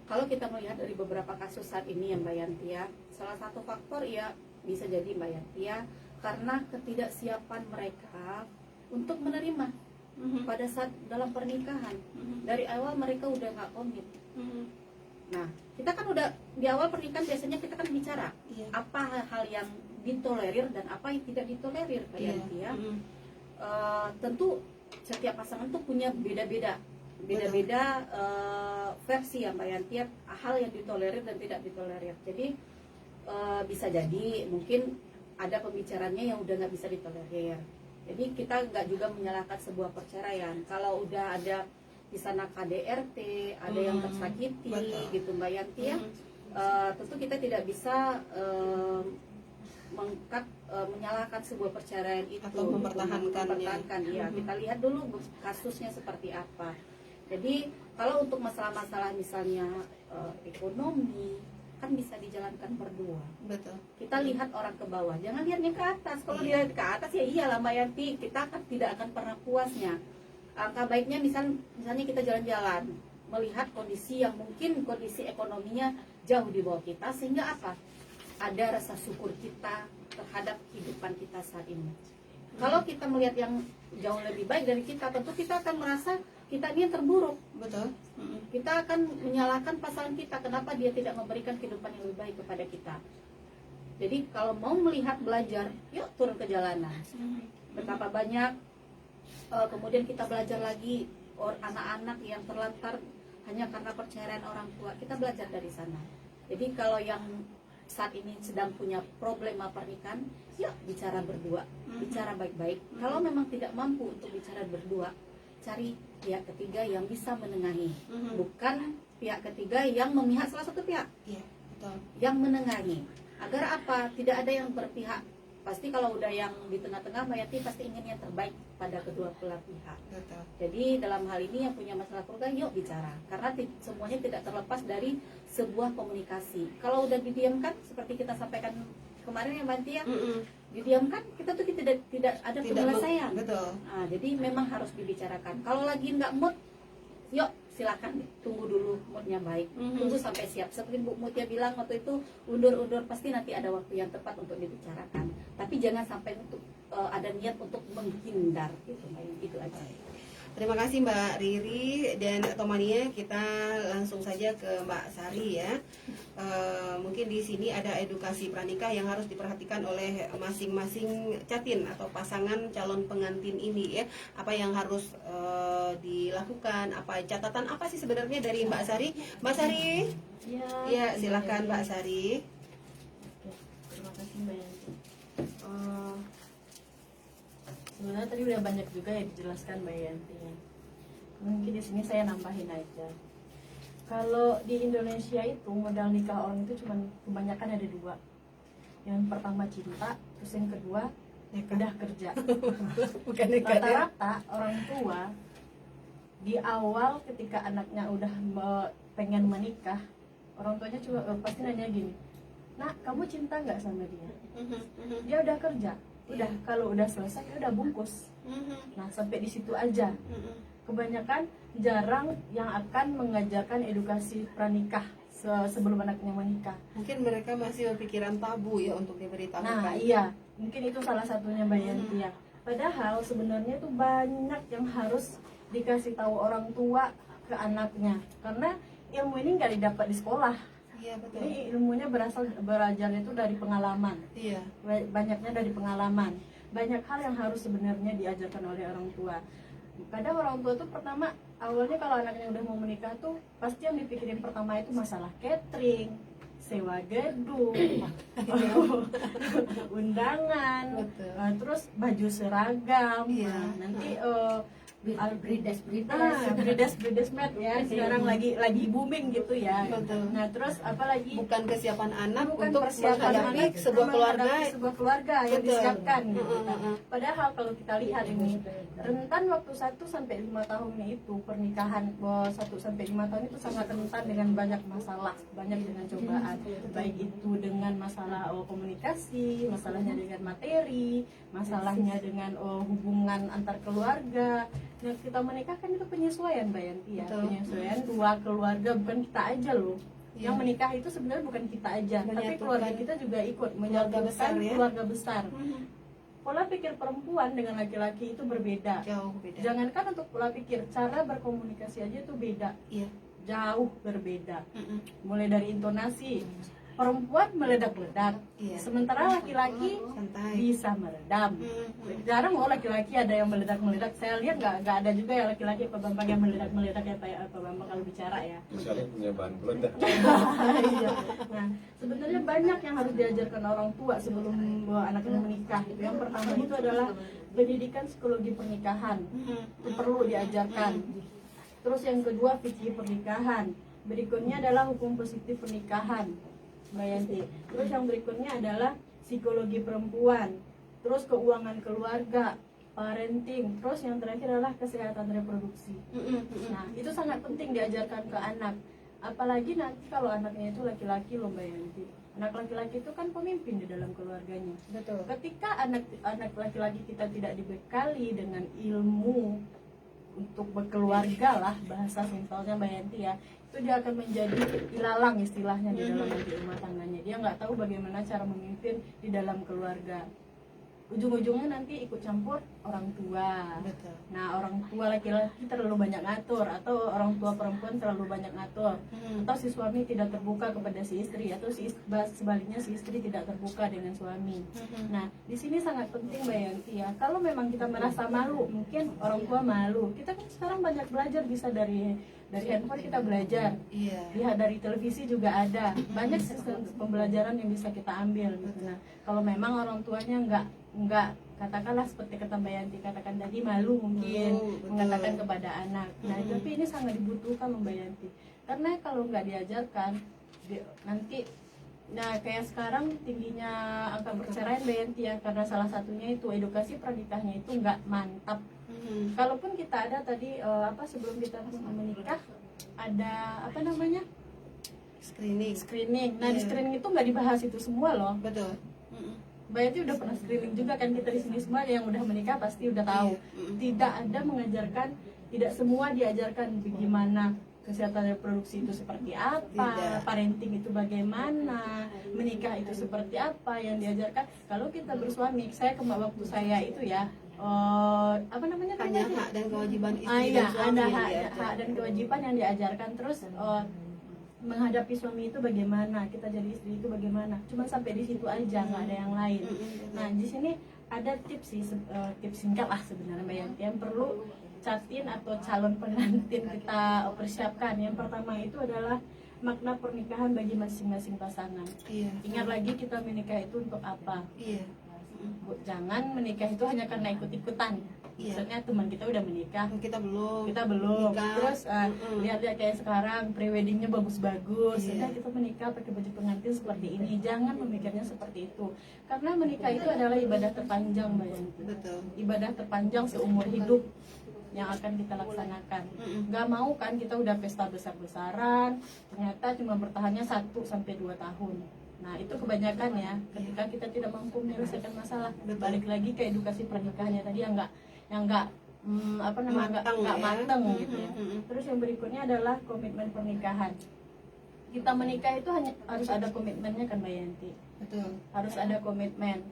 kalau kita melihat dari beberapa kasus saat ini yang Mbak Yantia, salah satu faktor ya bisa jadi Mbak Yantia karena ketidaksiapan mereka untuk menerima pada saat dalam pernikahan. Dari awal mereka udah nggak komit. Nah, kita kan udah di awal pernikahan biasanya kita kan bicara Iya. apa hal-hal yang ditolerir dan apa yang tidak ditolerir, Mbak Iya. Yantia. Mm. Tentu setiap pasangan tuh punya beda-beda versi ya Mbak Yanti, hal yang ditolerir dan tidak ditolerir. Jadi bisa jadi mungkin ada pembicaranya yang udah nggak bisa ditolerir. Jadi kita nggak juga menyalahkan sebuah perceraian kalau udah ada di sana KDRT, ada yang tersakiti Betul. gitu Mbak Yanti ya. Tentu kita tidak bisa menyalahkan sebuah perceraian itu Atau mempertahankannya. Iya, kita lihat dulu kasusnya seperti apa. Jadi kalau untuk masalah-masalah misalnya ekonomi kan bisa dijalankan berdua. Betul. Kita lihat orang ke bawah, jangan lihatnya ke atas. Kalau Iya. lihat ke atas ya iyalah Mbak Yanti, kita kan tidak akan pernah puasnya. Angka baiknya misalnya kita jalan-jalan melihat kondisi yang mungkin kondisi ekonominya jauh di bawah kita, sehingga apa? Ada rasa syukur kita terhadap kehidupan kita saat ini. Kalau kita melihat yang jauh lebih baik dari kita, tentu kita akan merasa kita ini yang terburuk. Betul. Kita akan menyalahkan pasangan kita, kenapa dia tidak memberikan kehidupan yang lebih baik kepada kita. Jadi kalau mau melihat belajar, yuk turun ke jalanan. Betapa banyak kemudian kita belajar lagi anak-anak yang terlantar hanya karena perceraian orang tua. Kita belajar dari sana. Jadi kalau yang saat ini sedang punya problema pernikahan, yuk bicara berdua, bicara baik-baik. Kalau memang tidak mampu untuk bicara berdua, cari pihak ketiga yang bisa menengahi, bukan pihak ketiga yang memihak salah satu pihak, Iya, betul. yang menengahi. Agar apa? Tidak ada yang berpihak. Pasti kalau udah yang di tengah-tengah, Mbak Yati pasti ingin yang terbaik pada kedua belah pihak. Betul. Jadi dalam hal ini yang punya masalah keluarga, yuk bicara. Karena semuanya tidak terlepas dari sebuah komunikasi. Kalau udah didiamkan, seperti kita sampaikan kemarin ya Mbak Tia, didiamkan, kita tuh tidak ada penyelesaian. Betul. Nah, jadi memang harus dibicarakan. Kalau lagi nggak mood, yuk silakan tunggu dulu moodnya baik. Tunggu sampai siap. Seperti Bu Mutia bilang waktu itu, undur-undur, pasti nanti ada waktu yang tepat untuk dibicarakan. Tapi jangan sampai untuk ada niat untuk menghindar gitu. Itu aja. Terima kasih Mbak Riri dan Tomania. Kita langsung saja ke Mbak Sari ya. Mungkin di sini ada edukasi pranikah yang harus diperhatikan oleh masing-masing catin atau pasangan calon pengantin ini ya. Apa yang harus dilakukan? Apa catatan apa sih sebenarnya dari Mbak Sari? Mbak Sari? Ya, silakan Mbak Sari. Terima kasih Mbak Yanti. Sebenarnya tadi udah banyak juga yang dijelaskan Mbak Yanti. Mungkin di sini saya nambahin aja. Kalau di Indonesia itu modal nikah orang itu cuma kebanyakan ada dua. Yang pertama cinta, terus yang kedua udah kerja. Bukan nikah ya? Rata-rata orang tua di awal ketika anaknya udah pengen menikah, orang tuanya cuma pasti nanya gini, "Nak, kamu cinta nggak sama dia? Dia udah kerja, udah kalau udah selesai ya udah bungkus." Nah sampai di situ aja. Kebanyakan jarang yang akan mengajarkan edukasi pranikah sebelum anaknya menikah. Mungkin mereka masih berpikiran tabu ya untuk diberitahukan. Nah iya, mungkin itu salah satunya Mbak Yanti ya. Padahal sebenarnya itu banyak yang harus dikasih tahu orang tua ke anaknya, karena ilmu ini nggak didapat di sekolah. Iya betul. Ini ilmunya belajarnya itu dari pengalaman. Iya. Banyaknya dari pengalaman. Banyak hal yang harus sebenarnya diajarkan oleh orang tua. kadang orang tua tuh pertama awalnya kalau anaknya udah mau menikah tuh pasti yang dipikirin pertama itu masalah catering, sewa gedung, undangan, Betul. terus baju seragam. Iya. Nah, nanti Brides brides mat ya sekarang lagi booming gitu ya. Betul. Nah terus apalagi Bukan kesiapan anak bukan untuk persiapan menghadapi anak sebuah keluarga. menghadapi sebuah keluarga yang Betul. disiapkan gitu. Heeh. Padahal kalau kita lihat ini rentan waktu 1 sampai 5 tahunnya itu pernikahan 1 sampai 5 tahun itu sangat rentan dengan banyak masalah, banyak dengan cobaan, baik itu dengan masalah komunikasi, masalahnya dengan materi, masalahnya dengan hubungan antar keluarga. Nah, kita menikah kan itu penyesuaian Mbak Yanti ya, Betul. penyesuaian dua keluarga, bukan kita aja loh. Iya. Yang menikah itu sebenarnya bukan kita aja, tapi Menyatukan keluarga kita juga ikut keluarga menyatukan besar ya. keluarga besar. Mhm. Pola pikir perempuan dengan laki-laki itu berbeda. Jauh beda. Jangankan untuk pola pikir, cara berkomunikasi aja itu beda, Iya. jauh berbeda. Mhm. Mulai dari intonasi, perempuan meledak-ledak, Iya. sementara laki-laki Santai. bisa meredam. Mhm. Jarang loh laki-laki ada yang meledak-meledak. Saya lihat nggak ada juga ya laki-laki Pak Bambang yang meledak-meledak ya Pak Bambang kalau bicara ya. Kecuali punya bahan peledak. Iya. Nah, sebenarnya banyak yang harus diajarkan orang tua sebelum anaknya menikah. Yang pertama itu adalah pendidikan psikologi pernikahan. Itu perlu diajarkan. Terus yang kedua fikih pernikahan. Berikutnya adalah hukum positif pernikahan, Mbak Yanti. Terus yang berikutnya adalah psikologi perempuan. Terus keuangan keluarga, parenting. Terus yang terakhir adalah kesehatan reproduksi. Nah, itu sangat penting diajarkan ke anak. Apalagi nanti kalau anaknya itu laki-laki loh Mbak Yanti. Anak laki-laki itu kan pemimpin di dalam keluarganya. Betul. Ketika anak laki-laki kita tidak dibekali dengan ilmu untuk berkeluarga lah, bahasa simpelnya Mbak Yanti ya, itu dia akan menjadi ilalang istilahnya di dalam rumah tangganya. Dia nggak tahu bagaimana cara memimpin di dalam keluarga. Ujung-ujungnya nanti ikut campur orang tua. Betul. Nah, orang tua laki-laki terlalu banyak ngatur, atau orang tua perempuan terlalu banyak ngatur, atau si suami tidak terbuka kepada si istri, atau sebaliknya si istri tidak terbuka dengan suami. Nah, di sini sangat penting Mbak Yanti ya. Kalau memang kita merasa malu, mungkin orang tua malu. Kita kan sekarang banyak belajar, bisa dari handphone kita belajar. Iya. Lihat dari televisi juga ada banyak sistem pembelajaran yang bisa kita ambil gitu. Nah, kalau memang orang tuanya nggak katakanlah seperti kata Mbak Yanti katakan tadi, malu mungkin Betul. mengatakan kepada anak. Nah, tapi ini sangat dibutuhkan Mbak Yanti, karena kalau nggak diajarkan nanti, nah kayak sekarang tingginya angka perceraian Mbak Yanti ya, karena salah satunya itu edukasi pernikahannya itu nggak mantap. Kalaupun kita ada tadi sebelum kita menikah ada apa namanya screening. Nah, di Iya. screening itu nggak dibahas itu semua loh. Betul. Mbak Yati udah pernah screening juga kan, kita di sini semua yang udah menikah pasti udah tahu. Tidak ada mengajarkan, tidak semua diajarkan bagaimana kesehatan reproduksi itu seperti apa, Tidak. parenting itu bagaimana, menikah itu seperti apa yang diajarkan. Kalau kita bersuami, saya waktu saya itu ya, apa namanya? Hanya hak dan kewajiban istri Iya, dan suami ada yang hak, diatur. hak dan kewajiban yang diajarkan. Terus menghadapi suami itu bagaimana, kita jadi istri itu bagaimana. Cuma sampai di situ aja, nggak ada yang lain. Nah, di sini ada tips sih, tips singkat lah sebenarnya Mbak Yanti yang perlu catin atau calon pengantin kita persiapkan. Yang pertama itu adalah makna pernikahan bagi masing-masing pasangan. Iya. Ingat lagi kita menikah itu untuk apa? Iya. Jangan menikah itu hanya karena ikut-ikutan. Iya. Maksudnya teman kita udah menikah, Kita belum. kita belum. Nikah. Terus lihat-lihat kayak sekarang pre-weddingnya bagus-bagus. Iya. Sudah kita menikah pakai baju pengantin seperti ini. Jangan memikirnya seperti itu. Karena menikah itu adalah ibadah terpanjang Mbak Yanti. Betul. Ibadah terpanjang seumur hidup yang akan kita laksanakan. Gak mau kan kita udah pesta besar-besaran, ternyata cuma bertahannya 1-2 tahun. Nah, itu kebanyakan ya, ketika kita tidak mampu menyelesaikan masalah. Balik lagi ke edukasi pernikahannya tadi yang nggak matang gitu ya. Terus yang berikutnya adalah komitmen pernikahan. Kita menikah itu hanya harus ada komitmennya kan Mbak Yanti. Betul. Harus ada komitmen.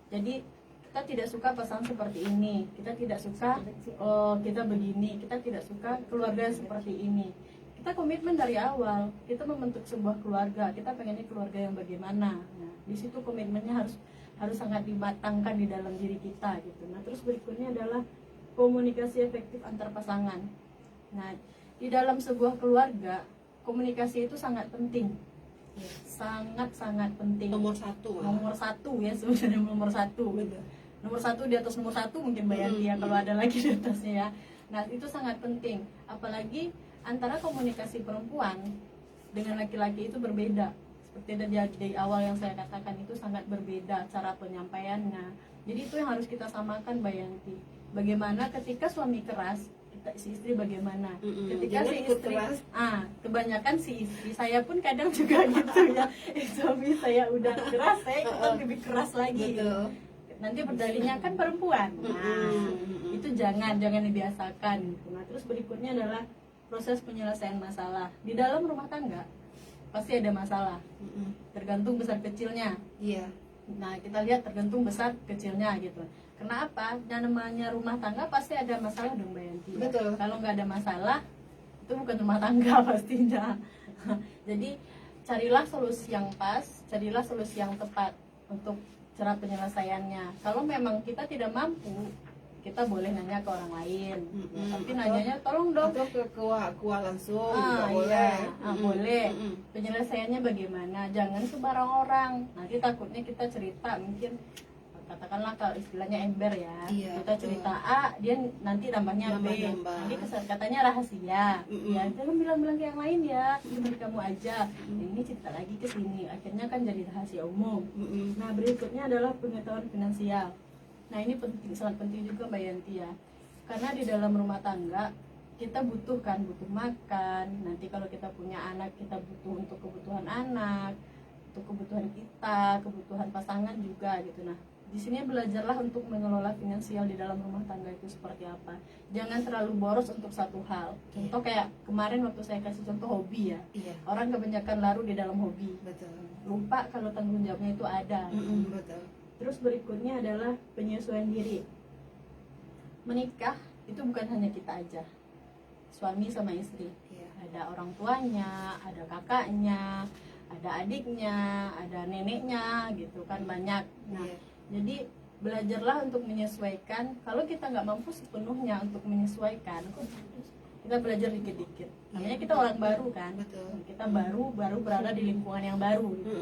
Jadi kita tidak suka pasangan seperti ini, kita tidak suka kita begini, kita tidak suka keluarga seperti ini. Kita komitmen dari awal, kita membentuk sebuah keluarga, kita pengennya keluarga yang bagaimana. Nah, di situ komitmennya harus sangat dimatangkan di dalam diri kita gitu. Nah, terus berikutnya adalah komunikasi efektif antar pasangan. Nah, di dalam sebuah keluarga, komunikasi itu sangat penting. Sangat-sangat penting. Nomor satu. Nomor satu ya, sebenarnya nomor satu. Betul. Nomor satu di atas nomor satu mungkin Mbak Yanti ya, kalau ada lagi di atasnya ya. Nah, itu sangat penting. Apalagi antara komunikasi perempuan dengan laki-laki itu berbeda. Seperti dari awal yang saya katakan, itu sangat berbeda cara penyampaiannya. Jadi itu yang harus kita samakan Mbak Yanti. Bagaimana ketika suami keras, si istri bagaimana? Ketika Jangan si ikut istri keras. kebanyakan si istri, saya pun kadang juga gitu ya. Suami saya udah keras, saya ikutan lebih keras lagi. Betul. Nanti berdalihnya kan perempuan. Nah, itu jangan dibiasakan. Nah, terus berikutnya adalah proses penyelesaian masalah di dalam rumah tangga. Pasti ada masalah, tergantung besar kecilnya. Iya. Nah, kita lihat tergantung besar kecilnya gitu. Kenapa? Yang namanya rumah tangga pasti ada masalah dong Mbak Yanti. Betul. Kalau nggak ada masalah, itu bukan rumah tangga pastinya. Jadi carilah solusi yang pas, carilah solusi yang tepat untuk cara penyelesaiannya. Kalau memang kita tidak mampu, kita boleh nanya ke orang lain. Tapi nanyanya tolong dong. Atau ke kuah langsung Iya, juga boleh. boleh. Penyelesaiannya bagaimana? Jangan sembarang orang. Nanti takutnya kita cerita mungkin katakanlah kalau istilahnya ember ya, Iya, kita cerita A, dia nanti nambahnya B, Nambah. nanti katanya rahasia, ya jangan bilang-bilang ke yang lain ya, cuma kamu aja. Ini cerita lagi ke sini, akhirnya kan jadi rahasia umum. Nah, berikutnya adalah pengetahuan finansial. Nah, ini penting, sangat penting juga Mbak Yanti ya, karena di dalam rumah tangga kita butuh makan. Nanti kalau kita punya anak, kita butuh untuk kebutuhan anak, untuk kebutuhan kita, kebutuhan pasangan juga gitu. Nah, di sini belajarlah untuk mengelola finansial di dalam rumah tangga itu seperti apa. Jangan terlalu boros untuk satu hal. Contoh kayak kemarin waktu saya kasih contoh hobi ya. Iya. Orang kebanyakan larut di dalam hobi. Betul. Lupa kalau tanggung jawabnya itu ada. Betul. Terus berikutnya adalah penyesuaian diri. Menikah itu bukan hanya kita aja. Suami sama istri. Iya. Ada orang tuanya, ada kakaknya, ada adiknya, ada neneknya gitu kan, banyak. Nah, Iya. jadi belajarlah untuk menyesuaikan. Kalau kita nggak mampu sepenuhnya untuk menyesuaikan, kita belajar dikit-dikit. Namanya kita orang baru kan. Betul. Kita baru berada di lingkungan yang baru gitu.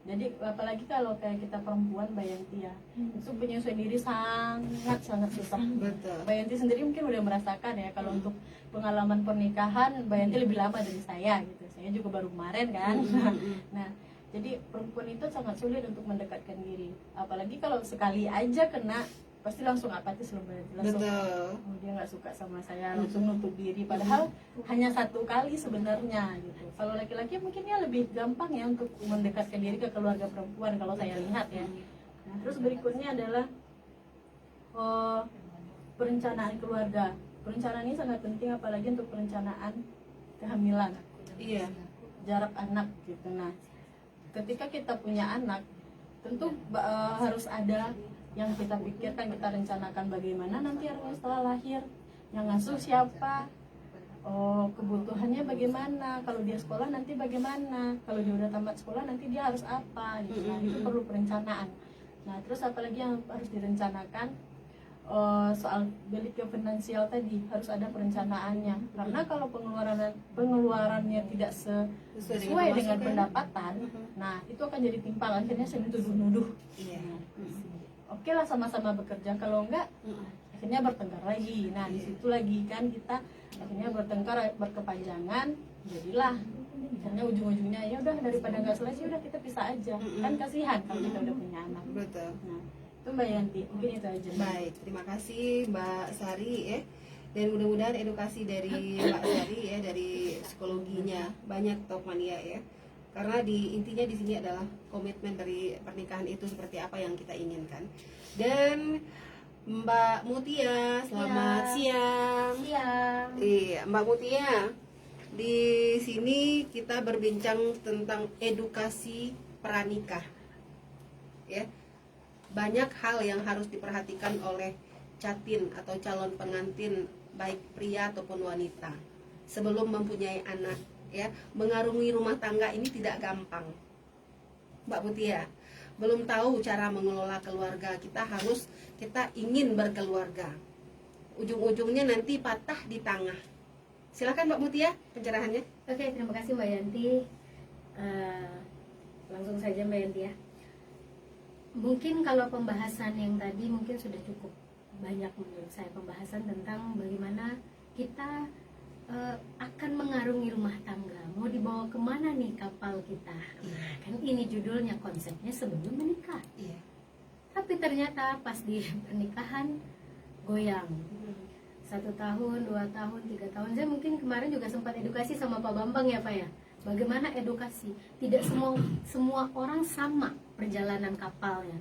Jadi apalagi kalau kayak kita perempuan Mbak Yanti ya, itu penyesuaian diri sangat susah. Betul. Mbak Yanti sendiri mungkin udah merasakan ya, kalau untuk pengalaman pernikahan Mbak Yanti lebih lama dari saya gitu. Saya juga baru kemarin kan. Nah, jadi perempuan itu sangat sulit untuk mendekatkan diri. Apalagi kalau sekali aja kena, pasti langsung apatis loh Mbak Yanti. Langsung, Betul. oh, dia nggak suka sama saya, langsung nutup diri. Padahal hanya satu kali sebenarnya gitu. Kalau laki-laki mungkin ya lebih gampang ya untuk mendekatkan diri ke keluarga perempuan kalau saya lihat ya. Nah, terus berikutnya adalah perencanaan keluarga. Perencanaan ini sangat penting, apalagi untuk perencanaan kehamilan. Iya. Jarak anak gitu. Nah, ketika kita punya anak, tentu harus ada yang kita pikirkan, kita rencanakan bagaimana nanti anaknya setelah lahir, yang ngasuh siapa, kebutuhannya bagaimana, kalau dia sekolah nanti bagaimana, kalau dia udah tamat sekolah nanti dia harus apa gitu. Nah, itu perlu perencanaan. Nah, terus apalagi yang harus direncanakan, soal balik ke finansial tadi harus ada perencanaannya, karena kalau pengeluarannya tidak sesuai dengan pendapatan, nah itu akan jadi timpang, akhirnya saya dituduh-nuduh. Iya. Oke lah, sama-sama bekerja, kalau enggak akhirnya bertengkar lagi. Nah, di situ lagi kan kita akhirnya bertengkar, berkepanjangan, jadilah akhirnya ujung-ujungnya ya udah, daripada nggak selesai udah kita pisah aja. Kan kasihan kalau kita udah punya anak. Betul. Nah, itu Mbak Yanti, mungkin itu aja. Baik, terima kasih Mbak Sari ya. Dan mudah-mudahan edukasi dari Mbak Sari ya, dari psikologinya banyak Topmania ya. Karena intinya di sini adalah komitmen dari pernikahan itu seperti apa yang kita inginkan. Dan Mbak Mutia, selamat siang. Siang. Iya, Mbak Mutia. Di sini kita berbincang tentang edukasi pranikah. Ya. Banyak hal yang harus diperhatikan oleh catin atau calon pengantin, baik pria ataupun wanita, sebelum mempunyai anak. Ya, mengarungi rumah tangga ini tidak gampang, Mbak Mutia. Belum tahu cara mengelola keluarga, kita ingin berkeluarga. ujung-ujungnya nanti patah di tengah. Silakan Mbak Mutia pencerahannya. Oke, terima kasih Mbak Yanti. Langsung saja Mbak Yanti ya. Mungkin kalau pembahasan yang tadi mungkin sudah cukup banyak menurut saya, pembahasan tentang bagaimana kita akan mengarungi rumah tangga. Mau dibawa kemana nih kapal kita? Nah, kan ini judulnya, konsepnya sebelum menikah. Iya. Tapi ternyata pas di pernikahan goyang. 1 tahun, 2 tahun, 3 tahun. Saya mungkin kemarin juga sempat edukasi sama Pak Bambang ya Pak ya. Bagaimana edukasi? Tidak semua orang sama perjalanan kapalnya.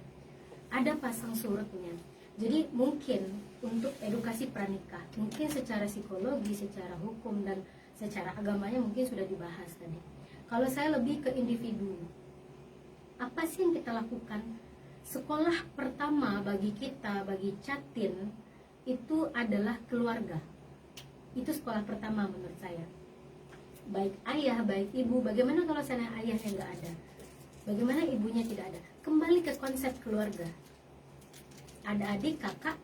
Ada pasang surutnya. Jadi mungkin untuk edukasi pranikah, mungkin secara psikologi, secara hukum dan secara agamanya mungkin sudah dibahas tadi. Kalau saya lebih ke individu, apa sih yang kita lakukan? Sekolah pertama bagi kita, bagi Catin, itu adalah keluarga. Itu sekolah pertama menurut saya. Baik ayah, baik ibu. Bagaimana kalau sana ayahnya nggak ada? Bagaimana ibunya tidak ada? Kembali ke konsep keluarga. Ada adik, kakak,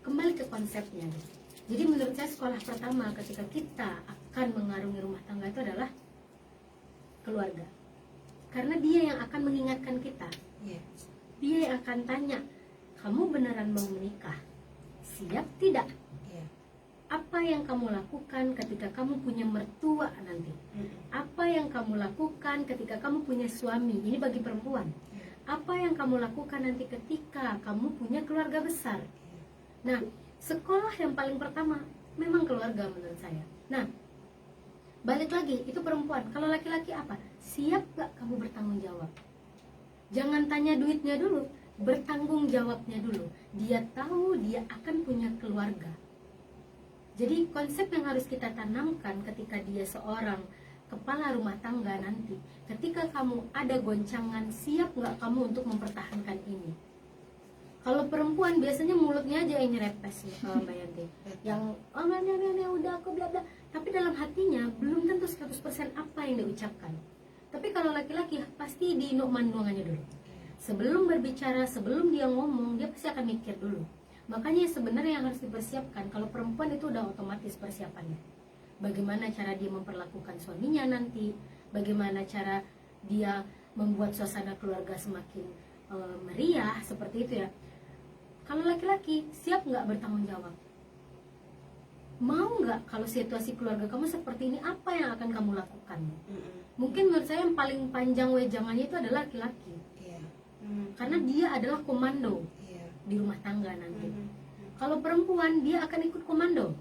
kembali ke konsepnya. Jadi menurut saya sekolah pertama ketika kita akan mengarungi rumah tangga itu adalah keluarga. Karena dia yang akan mengingatkan kita. Iya. Dia yang akan tanya, kamu beneran mau menikah? Siap tidak? Iya. Apa yang kamu lakukan ketika kamu punya mertua nanti? Apa yang kamu lakukan ketika kamu punya suami? Ini bagi perempuan. Apa yang kamu lakukan nanti ketika kamu punya keluarga besar? Nah, sekolah yang paling pertama memang keluarga menurut saya. Nah, balik lagi, itu perempuan. Kalau laki-laki apa? Siap gak kamu bertanggung jawab? Jangan tanya duitnya dulu, bertanggung jawabnya dulu. Dia tahu dia akan punya keluarga. Jadi konsep yang harus kita tanamkan ketika dia seorang kepala rumah tangga nanti, ketika kamu ada goncangan, siap nggak kamu untuk mempertahankan ini? Kalau perempuan biasanya mulutnya aja yang nyerepes nih, Mbak Yanti. Yang oh nanya udah aku bla bla, tapi dalam hatinya belum tentu 100% apa yang diucapkan. Tapi kalau laki-laki pasti diinuk manduangannya dulu. Sebelum berbicara, sebelum dia ngomong, dia pasti akan mikir dulu. Makanya sebenarnya yang harus dipersiapkan, kalau perempuan itu udah otomatis persiapannya. Bagaimana cara dia memperlakukan suaminya nanti, bagaimana cara dia membuat suasana keluarga semakin meriah, seperti itu ya. Kalau laki-laki, siap nggak bertanggung jawab? Mau nggak kalau situasi keluarga kamu seperti ini, apa yang akan kamu lakukan? Mungkin menurut saya yang paling panjang wejangannya itu adalah laki-laki. Iya. Karena dia adalah komando Iya. di rumah tangga nanti. Kalau perempuan, dia akan ikut komando.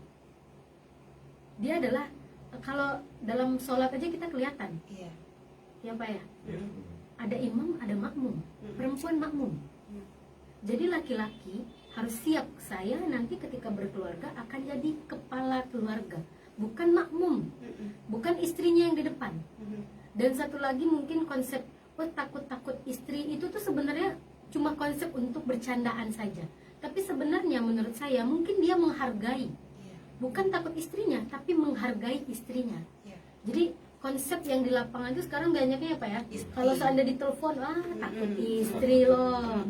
Dia adalah, kalau dalam sholat aja kita kelihatan, Iya. ya Pak ya, ada imam, ada makmum, perempuan makmum. Jadi laki-laki harus siap, saya nanti ketika berkeluarga akan jadi kepala keluarga, bukan makmum, bukan istrinya yang di depan. Dan satu lagi mungkin konsep takut-takut istri itu tuh sebenarnya cuma konsep untuk bercandaan saja. Tapi sebenarnya menurut saya mungkin dia menghargai, bukan takut istrinya, tapi menghargai istrinya. Jadi konsep yang di lapangan itu sekarang banyaknya apa ya? Kalau seandainya ditelepon, takut istri loh.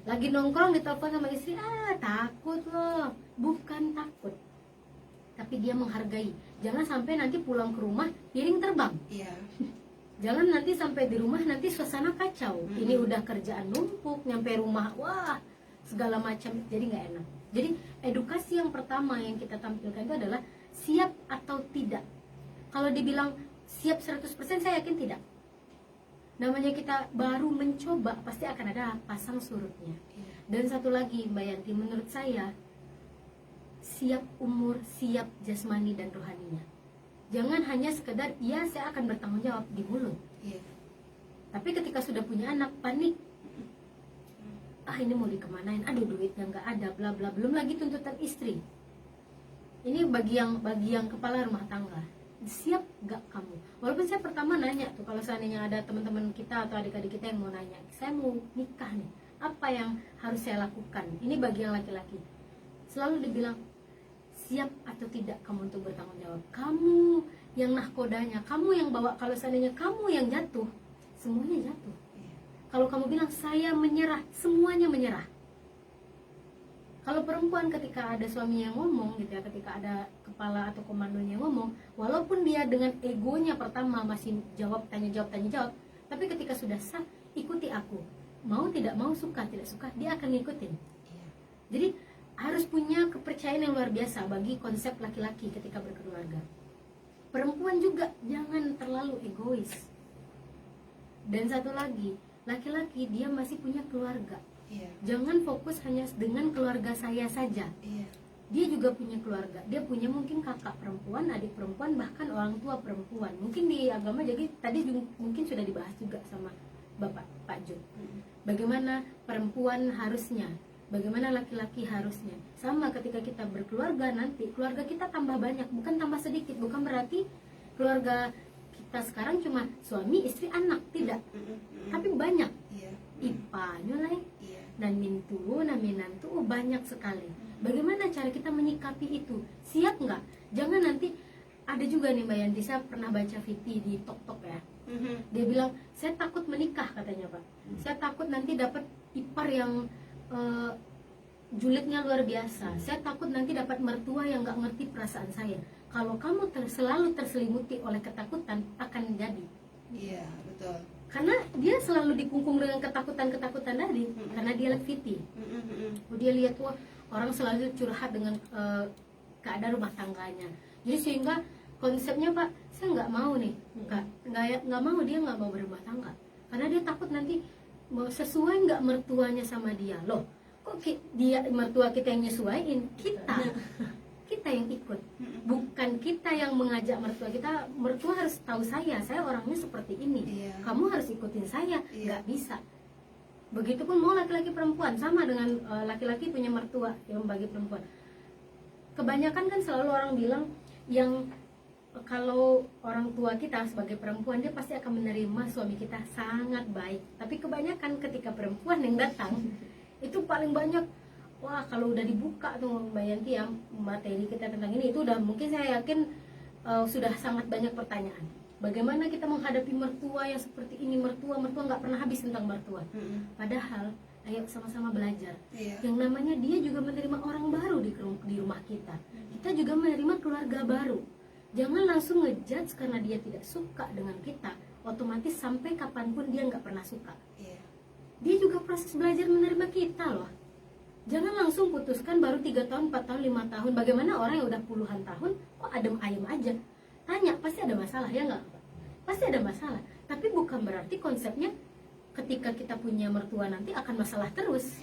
Lagi nongkrong ditelepon sama istri, takut loh. Bukan takut, tapi dia menghargai. Jangan sampai nanti pulang ke rumah piring terbang. Iya. Jangan nanti sampai di rumah nanti suasana kacau. Ini udah kerjaan numpuk, nyampe rumah, wah segala macam, jadi nggak enak. Jadi edukasi yang pertama yang kita tampilkan itu adalah siap atau tidak. Kalau dibilang siap 100% saya yakin tidak. Namanya kita baru mencoba, pasti akan ada pasang surutnya. Dan satu lagi Mbak Yanti, menurut saya siap umur, siap jasmani dan rohaninya. Jangan hanya sekedar iya saya akan bertanggung jawab di mulut. Tapi ketika sudah punya anak, panik. Ini mau dikemanain, aduh duitnya nggak ada, bla bla. Belum lagi tuntutan istri. Ini bagi yang kepala rumah tangga. Siap gak kamu? Walaupun saya pertama nanya tuh, kalau seandainya ada teman-teman kita atau adik-adik kita yang mau nanya, saya mau nikah nih, apa yang harus saya lakukan? Ini bagi yang laki-laki. Selalu dibilang, siap atau tidak kamu untuk bertanggung jawab? Kamu yang nahkodanya, kamu yang bawa. Kalau seandainya kamu yang jatuh, semuanya jatuh. Kalau kamu bilang saya menyerah, semuanya menyerah. Kalau perempuan ketika ada suami yang ngomong gitu ya, ketika ada kepala atau komandonya yang ngomong, walaupun dia dengan egonya pertama masih tanya jawab, tapi ketika sudah sah, ikuti aku, mau tidak mau, suka tidak suka, dia akan ngikutin. Jadi harus punya kepercayaan yang luar biasa bagi konsep laki-laki ketika berkeluarga. Perempuan juga jangan terlalu egois. Dan satu lagi, laki-laki dia masih punya keluarga. Jangan fokus hanya dengan keluarga saya saja. Dia juga punya keluarga. Dia punya mungkin kakak perempuan, adik perempuan, bahkan orang tua perempuan. Mungkin di agama jadi tadi mungkin sudah dibahas juga sama Bapak Pak Jun. Bagaimana perempuan harusnya, bagaimana laki-laki harusnya. Sama ketika kita berkeluarga nanti, keluarga kita tambah banyak, bukan tambah sedikit. Bukan berarti keluarga kita sekarang cuma suami, istri, anak, tidak. Tapi banyak. Ipa, nyolai, dan mintu, minantu, banyak sekali. Bagaimana cara kita menyikapi itu? Siap nggak? Jangan nanti ada juga nih Mbak Yanti, saya pernah baca Viti di Tok ya. Dia bilang, saya takut menikah katanya Pak. Saya takut nanti dapat ipar yang julidnya luar biasa. Saya takut nanti dapat mertua yang nggak ngerti perasaan saya. Kalau kamu selalu terselimuti oleh ketakutan, akan jadi. Iya, betul. Karena dia selalu dikungkung dengan ketakutan tadi, karena dia lihat Viti. Dia lihat wah orang selalu curhat dengan keadaan rumah tangganya. Jadi sehingga konsepnya Pak, saya nggak mau nih, nggak mau, dia nggak mau berumah tangga, karena dia takut nanti sesuai nggak mertuanya sama dia. Loh, kok dia mertua kita yang nyesuaiin, kita yang ikut, bukan kita yang mengajak mertua kita. Mertua harus tahu saya orangnya seperti ini, kamu harus ikutin saya, nggak bisa. Begitupun mau laki-laki perempuan, sama dengan laki-laki punya mertua yang bagi perempuan. Kebanyakan kan selalu orang bilang yang kalau orang tua kita sebagai perempuan dia pasti akan menerima suami kita sangat baik. Tapi kebanyakan ketika perempuan yang datang itu paling banyak, wah kalau udah dibuka tuh Mbak Yanti ya materi kita tentang ini, itu udah mungkin saya yakin sudah sangat banyak pertanyaan. Bagaimana kita menghadapi mertua yang seperti ini, mertua nggak pernah habis tentang mertua. Padahal ayo sama-sama belajar. Yang namanya dia juga menerima orang baru di rumah kita. Kita juga menerima keluarga baru. Jangan langsung ngejudge karena dia tidak suka dengan kita, otomatis sampai kapanpun dia nggak pernah suka. Dia juga proses belajar menerima kita loh. Jangan langsung putuskan baru 3 tahun, 4 tahun, 5 tahun. Bagaimana orang yang udah puluhan tahun kok adem ayem aja? Tanya, pasti ada masalah, ya nggak? Pasti ada masalah. Tapi bukan berarti konsepnya ketika kita punya mertua nanti akan masalah terus.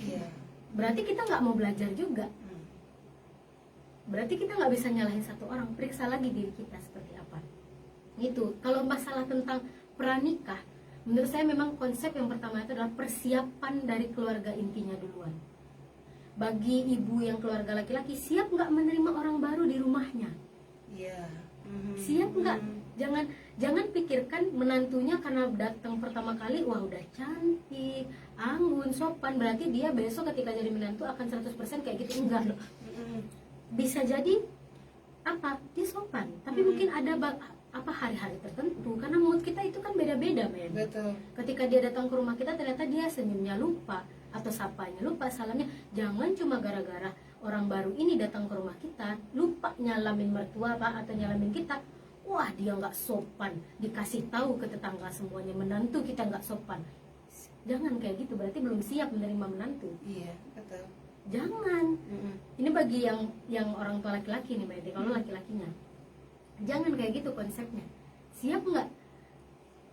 Berarti kita nggak mau belajar juga. Berarti kita nggak bisa nyalahin satu orang. Periksa lagi diri kita seperti apa. Itu. Kalau masalah tentang pranikah, menurut saya memang konsep yang pertama itu adalah persiapan dari keluarga intinya duluan. Bagi ibu yang keluarga laki-laki, siap nggak menerima orang baru di rumahnya? Siap nggak? Jangan pikirkan menantunya karena datang pertama kali wah udah cantik, anggun, sopan, berarti dia besok ketika jadi menantu akan 100% kayak gitu. Enggak loh. Bisa jadi apa? Dia sopan, tapi mungkin ada hari-hari tertentu, karena mood kita itu kan beda-beda, men. Betul. Ketika dia datang ke rumah kita ternyata dia senyumnya lupa atau sapanya lupa, salamnya. Jangan cuma gara-gara orang baru ini datang ke rumah kita lupa nyalamin mertua Pak atau nyalamin kita, wah dia nggak sopan, dikasih tahu ke tetangga semuanya menantu kita nggak sopan. Jangan kayak gitu, berarti belum siap menerima menantu. Iya, betul. Jangan. Ini bagi yang orang tua laki-laki nih Mbak. Kalau laki-lakinya jangan kayak gitu konsepnya. Siap nggak?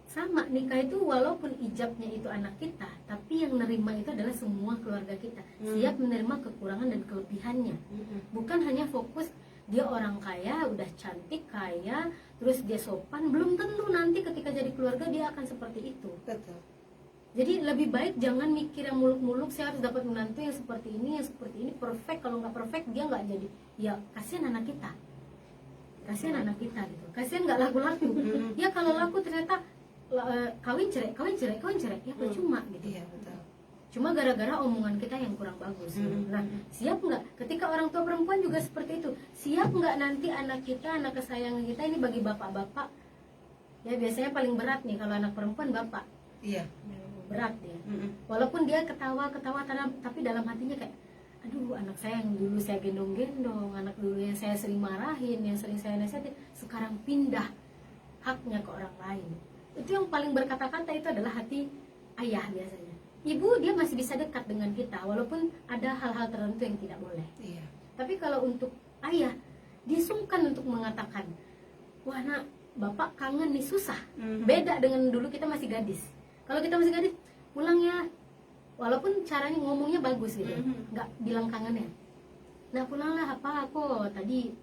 Sama, nikah itu walaupun ijabnya itu anak kita, tapi yang nerima itu adalah semua keluarga kita. Siap menerima kekurangan dan kelebihannya. Bukan hanya fokus dia orang kaya, udah cantik, kaya, terus dia sopan. Belum tentu nanti ketika jadi keluarga dia akan seperti itu. Betul. Jadi lebih baik jangan mikir yang muluk-muluk, saya harus dapat menantu yang seperti ini, perfect. Kalau nggak perfect dia nggak jadi. Ya kasihan anak kita. Kasihan anak kita gitu. Kasihan nggak laku-laku. Ya kalau laku ternyata kawin cerai, ya percuma gitu. Iya, betul. Cuma gara-gara omongan kita yang kurang bagus. Nah, siap nggak? Ketika orang tua perempuan juga seperti itu. Siap nggak nanti anak kita, anak kesayangan kita ini bagi bapak-bapak? Ya biasanya paling berat nih kalau anak perempuan bapak. Iya. Berat dia. Walaupun dia ketawa tapi dalam hatinya kayak, aduh anak saya yang dulu saya gendong-gendong, anak dulu yang saya sering marahin, yang sering saya nasihatin, sekarang pindah haknya ke orang lain. Itu yang paling berkata-kata itu adalah hati ayah biasanya. Ibu dia masih bisa dekat dengan kita walaupun ada hal-hal tertentu yang tidak boleh. Iya. Tapi kalau untuk ayah, dia sungkan untuk mengatakan, wah nak, bapak kangen nih, susah. Beda dengan dulu kita masih gadis. Kalau kita masih gadis, pulang ya, walaupun caranya ngomongnya bagus gitu, nggak bilang kangennya. Nah pulanglah, apa aku tadi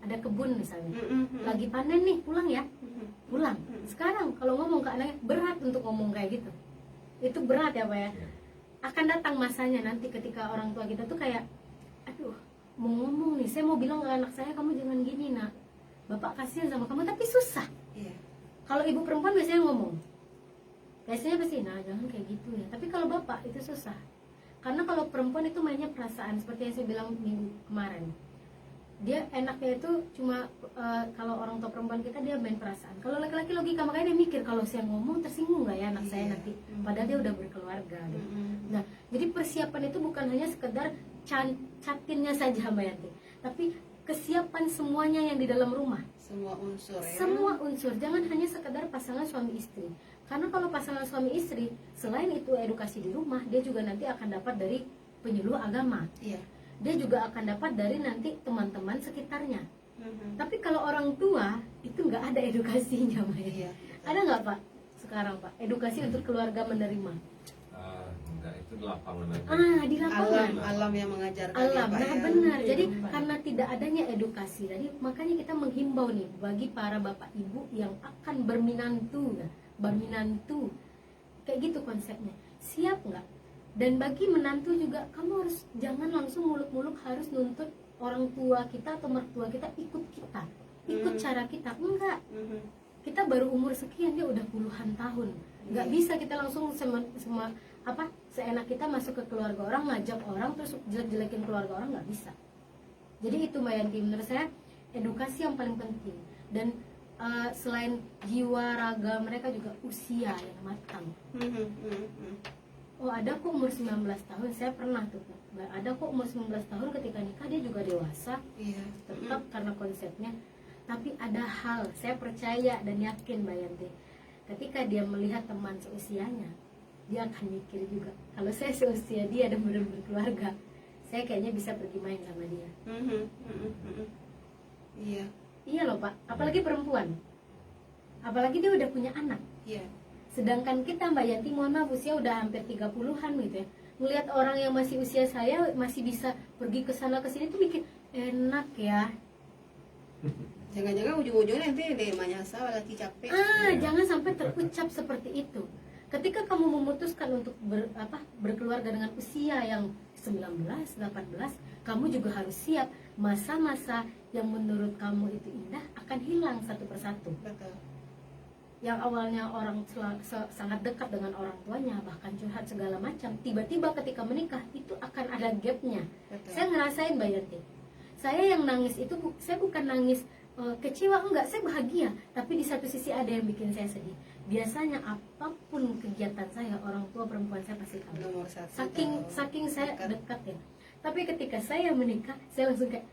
ada kebun misalnya, lagi panen nih, pulang ya, pulang. Sekarang kalau ngomong ke anaknya berat untuk ngomong kayak gitu, itu berat ya Pak ya. Akan datang masanya nanti ketika orang tua kita tuh kayak, aduh mau ngomong nih, saya mau bilang ke anak saya, kamu jangan gini nak, bapak kasihan sama kamu, tapi susah. Iya. Kalau ibu perempuan biasanya ngomong, biasanya pasti, nah jangan kayak gitu ya. Tapi kalau bapak itu susah, karena kalau perempuan itu mainnya perasaan, seperti yang saya bilang minggu kemarin. Dia enaknya itu cuma kalau orang tua perempuan kita dia main perasaan. Kalau laki-laki logika, makanya dia mikir kalau saya ngomong tersinggung nggak ya anak saya nanti. Padahal dia udah berkeluarga. Gitu. Nah, jadi persiapan itu bukan hanya sekedar catinnya saja Mbak Yanti, tapi kesiapan semuanya yang di dalam rumah. Semua unsur ya. Semua unsur, jangan hanya sekedar pasangan suami istri. Karena kalau pasangan suami istri, selain itu edukasi di rumah, dia juga nanti akan dapat dari penyuluh agama. Iya. Dia juga akan dapat dari nanti teman-teman sekitarnya. Tapi kalau orang tua itu nggak ada edukasinya, Mbak. Iya. Ada nggak Pak sekarang Pak edukasi untuk keluarga menerima? Enggak, itu di lapangan aja. Di lapangan. Alam yang mengajarkan Alam, ya, Pak, nah ya. benar. Jadi karena tidak adanya edukasi, jadi makanya kita menghimbau nih bagi para bapak ibu yang akan berminantu, kayak gitu konsepnya. Siap nggak? Dan bagi menantu juga, kamu harus jangan langsung muluk-muluk harus nuntut orang tua kita atau mertua kita ikut kita, ikut cara kita. Enggak. Kita baru umur sekian, dia udah puluhan tahun. Nggak bisa kita langsung seenak kita masuk ke keluarga orang, ngajak orang terus jelek-jelekin keluarga orang, nggak bisa. Jadi itu Mbak Yanti, menurut saya edukasi yang paling penting. Dan selain jiwa raga mereka juga usia yang matang. Oh ada kok umur 19 tahun, saya pernah tuh ada kok umur 19 tahun ketika nikah dia juga dewasa. Iya. Tetap karena konsepnya. Tapi ada hal, saya percaya dan yakin Mbak Yanti, ketika dia melihat teman seusianya, dia akan mikir juga, kalau saya seusia dia dan benar berkeluarga, saya kayaknya bisa pergi main sama dia. Iya. Iya loh Pak, apalagi perempuan, apalagi dia udah punya anak. Iya. Sedangkan kita Mbak Yanti, mohon maaf, usia udah hampir 30-an gitu ya. Melihat orang yang masih usia saya masih bisa pergi ke sana ke sini tuh mikir, enak ya. Jangan-jangan ujung-ujungnya nanti dia menyasar lagi capek. Jangan sampai terucap seperti itu. Ketika kamu memutuskan untuk berkeluarga dengan usia yang 19, 18, kamu juga harus siap masa-masa yang menurut kamu itu indah akan hilang satu persatu. Betul. Yang awalnya orang sangat dekat dengan orang tuanya, bahkan curhat segala macam, tiba-tiba ketika menikah itu akan ada gapnya. Betul. Saya ngerasain Mbak Yanti, saya yang nangis itu saya bukan nangis kecewa, enggak, saya bahagia, tapi di satu sisi ada yang bikin saya sedih. Biasanya apapun kegiatan saya, orang tua perempuan saya pasti tahu. Nomor satu. Saking saya dekat ya. Tapi ketika saya menikah, saya langsung kayak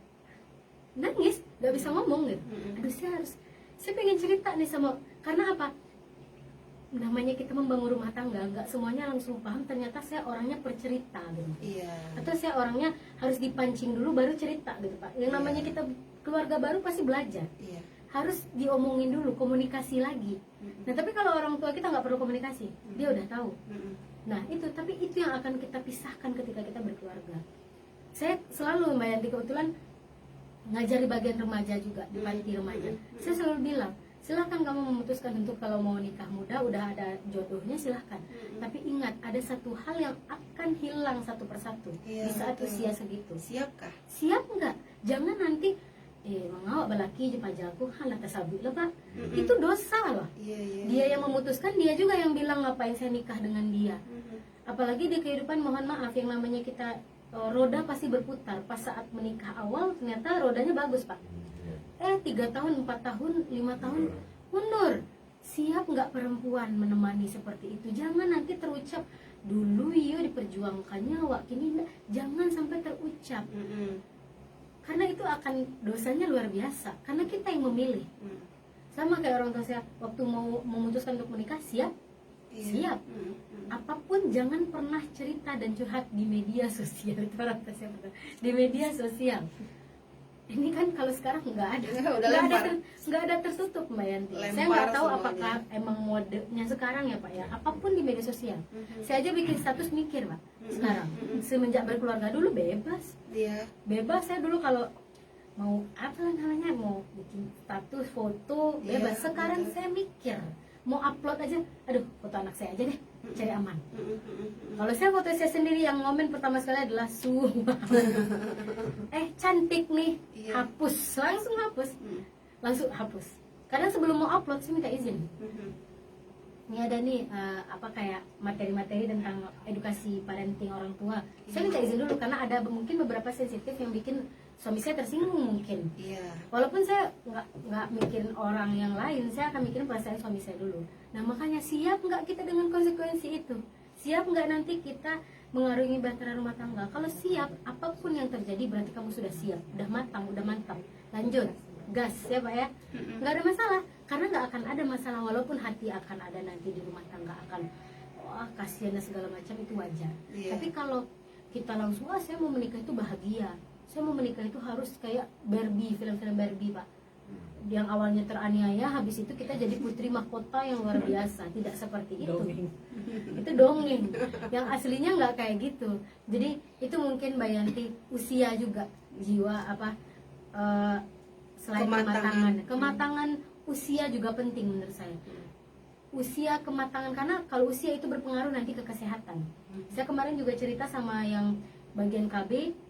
nangis, nggak bisa ngomong gitu. Aduh, saya pengen cerita nih sama, karena apa? Namanya kita membangun rumah tangga, nggak semuanya langsung paham. Ternyata saya orangnya percerita gitu. Iya. Atau saya orangnya harus dipancing dulu baru cerita gitu Pak. Yang namanya kita keluarga baru pasti belajar. Iya. Harus diomongin dulu, komunikasi lagi. Nah tapi kalau orang tua kita nggak perlu komunikasi, dia udah tahu. Nah itu, tapi itu yang akan kita pisahkan ketika kita berkeluarga. Saya selalu Mbak Yanti, kebetulan ngajari bagian remaja juga di panti remaja. Saya selalu bilang, silahkan kamu memutuskan untuk kalau mau nikah muda, udah ada jodohnya silahkan. Tapi ingat, ada satu hal yang akan hilang satu persatu di saat usia segitu. Siapkah? Siap nggak? Jangan nanti mengawak balaki jepajaku halah tasabut lah Pak. Itu dosa loh. Iya. Dia yang memutuskan, dia juga yang bilang ngapain saya nikah dengan dia. Apalagi di kehidupan, mohon maaf, yang namanya kita roda pasti berputar. Pas saat menikah awal ternyata rodanya bagus Pak. 3 tahun, 4 tahun, 5 tahun mundur. Siap nggak perempuan menemani seperti itu? Jangan nanti terucap, dulu yo diperjuangkannya wak kini enggak. Jangan sampai terucap. Karena itu akan dosanya luar biasa. Karena kita yang memilih. Sama kayak orang tua saya waktu mau memutuskan untuk menikah, siap. Apapun jangan pernah cerita dan curhat di media sosial. Itu orang tua saya betul. Di media sosial. Ini kan kalau sekarang nggak ada, nggak ada tertutup Mbak Yanti. Saya nggak tahu semuanya. apakah emang modenya sekarang ya Pak ya. Apapun di media sosial. Saya aja bikin status mikir Pak. Sekarang semenjak berkeluarga dulu bebas. Iya. Bebas saya dulu kalau mau apa namanya mau bikin status foto bebas. Iya, Sekarang betul. saya mikir mau upload aja, aduh foto anak saya aja deh, cari aman. Kalau saya foto saya sendiri yang ngomen pertama sekali adalah cantik nih, Iya. hapus, langsung hapus. Kadang sebelum mau upload saya minta izin. Ini ada nih kayak materi-materi tentang edukasi parenting orang tua. Saya minta izin dulu karena ada mungkin beberapa sensitif yang bikin suami saya tersinggung mungkin. Iya. Walaupun saya nggak mikirin orang yang lain, saya akan mikirin perasaan suami saya dulu. Nah makanya siap nggak kita dengan konsekuensi itu? Siap nggak nanti kita mengarungi bahtera rumah tangga? Kalau siap, apapun yang terjadi berarti kamu sudah siap, udah matang, udah mantap. Lanjut, gas ya Pak ya. Nggak ada masalah, karena nggak akan ada masalah walaupun hati akan ada nanti di rumah tangga akan wah kasihan dan segala macam itu wajar. Iya. Tapi kalau kita langsung saya mau menikah itu bahagia. Saya mau menikah itu harus kayak Barbie, film-film Barbie Pak. Yang awalnya teraniaya, habis itu kita jadi putri mahkota yang luar biasa. Tidak seperti itu. Itu dongeng. Yang aslinya nggak kayak gitu. Jadi itu mungkin Mbak Yanti usia juga jiwa selain kematangan usia juga penting menurut saya. Usia kematangan karena kalau usia itu berpengaruh nanti ke kesehatan. Saya kemarin juga cerita sama yang bagian KB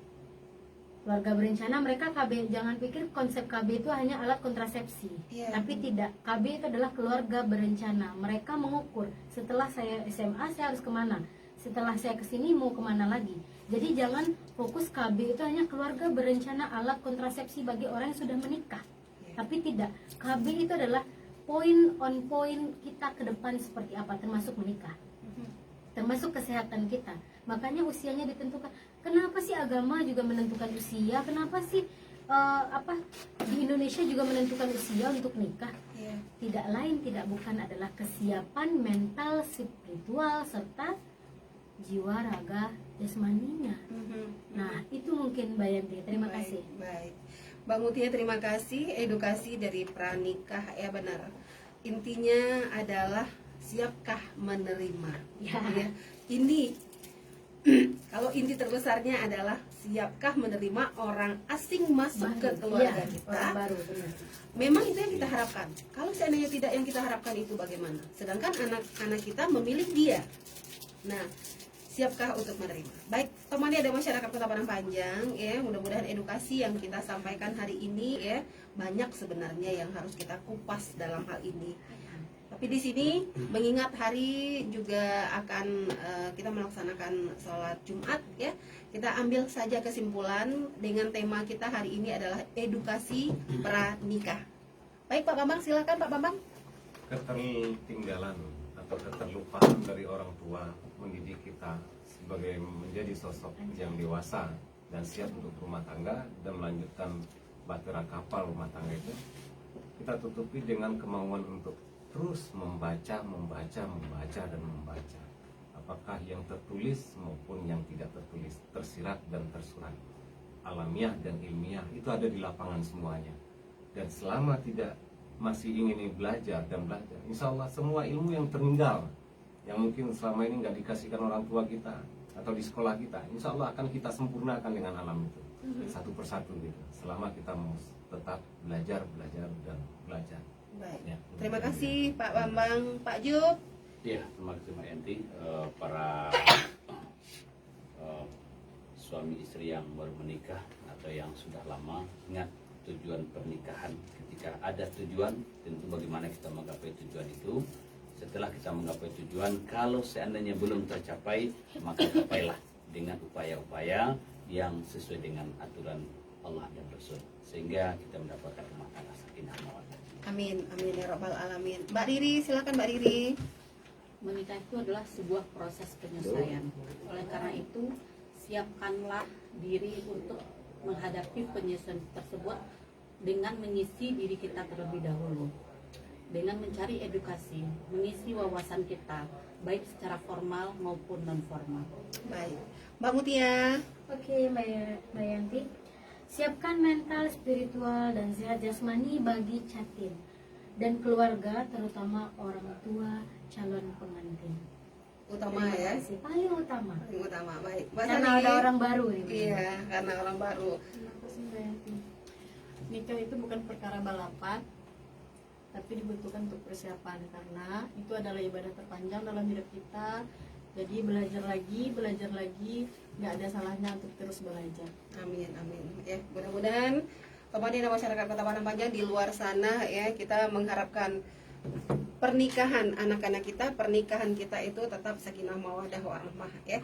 keluarga berencana, mereka KB, jangan pikir konsep KB itu hanya alat kontrasepsi. Iya. Tapi tidak, KB itu adalah keluarga berencana. Mereka mengukur setelah saya SMA saya harus kemana, setelah saya kesini mau kemana lagi. Jadi jangan fokus KB itu hanya keluarga berencana alat kontrasepsi bagi orang yang sudah menikah. Tapi tidak, KB itu adalah point on point kita ke depan seperti apa, termasuk menikah, termasuk kesehatan kita. Makanya usianya ditentukan. Kenapa sih agama juga menentukan usia? Kenapa sih di Indonesia juga menentukan usia untuk nikah? Iya. Tidak lain tidak bukan adalah kesiapan mental, spiritual serta jiwa raga jasmaninya. Nah itu mungkin Mbak Yanti. Terima kasih. Baik. Bang Mutia terima kasih. Edukasi dari pranikah ya benar. Intinya adalah siapkah menerima? Ya. Ya. Ini kalau inti terbesarnya adalah siapkah menerima orang asing masuk ke keluarga Iya, kita? orang baru, benar. Memang itu yang kita harapkan. Kalau seandainya tidak yang kita harapkan itu bagaimana? Sedangkan anak-anak kita memilih dia. Nah, siapkah untuk menerima? Baik, teman ada masyarakat Kota Padang Panjang ya, mudah-mudahan edukasi yang kita sampaikan hari ini ya banyak sebenarnya yang harus kita kupas dalam hal ini. Tapi di sini mengingat hari juga akan kita melaksanakan sholat Jumat ya, kita ambil saja kesimpulan dengan tema kita hari ini adalah edukasi pranikah. Baik Pak Bambang, silakan Pak Bambang. Ketertinggalan atau keterlupaan dari orang tua mendidik kita sebagai menjadi sosok yang dewasa dan siap untuk rumah tangga dan melanjutkan bahtera kapal rumah tangga itu, kita tutupi dengan kemauan untuk terus membaca dan membaca. Apakah yang tertulis maupun yang tidak tertulis, tersirat dan tersurat, alamiah dan ilmiah, itu ada di lapangan semuanya. Dan selama tidak masih ingin belajar, insya Allah semua ilmu yang tertinggal, yang mungkin selama ini nggak dikasihkan orang tua kita atau di sekolah kita, insya Allah akan kita sempurnakan dengan alam itu, satu persatu gitu. Selama kita mau tetap belajar dan belajar. Baik. Ya. Terima kasih Pak Bambang, Pak Jub. Ya, terima kasih Mbak Yanti. Para suami istri yang baru menikah atau yang sudah lama, ingat tujuan pernikahan. Ketika ada tujuan, tentu bagaimana kita menggapai tujuan itu. Setelah kita menggapai tujuan, kalau seandainya belum tercapai, maka capailah dengan upaya-upaya yang sesuai dengan aturan Allah dan Rasul, sehingga kita mendapatkan rumah tangga sakinah mawaddah. Amin, amin ya robbal alamin. Mbak Riri, silakan Mbak Riri. menikah itu adalah sebuah proses penyesuaian. Oleh karena itu, siapkanlah diri untuk menghadapi penyesuaian tersebut dengan mengisi diri kita terlebih dahulu, dengan mencari edukasi, mengisi wawasan kita, baik secara formal maupun non formal. Baik, Mbak Mutia. Oke, Mbak Yanti. Siapkan mental, spiritual, dan sehat jasmani bagi Catin dan keluarga, terutama orang tua calon pengantin. Utama Terima ya. kasih. Paling utama. Yang utama, baik. Mbak Karena Sari. ada orang baru nih. Iya, karena orang baru. Terima kasih Mbak Yanti. Nikah itu bukan perkara balapan, tapi dibutuhkan untuk persiapan, karena itu adalah ibadah terpanjang dalam hidup kita. Jadi belajar lagi, nggak ada salahnya untuk terus belajar. Amin, amin. Ya, mudah-mudahan teman-teman dan masyarakat Kota Padang Panjang di luar sana ya, kita mengharapkan pernikahan anak-anak kita, pernikahan kita itu tetap sakinah mawaddah warahmah ya.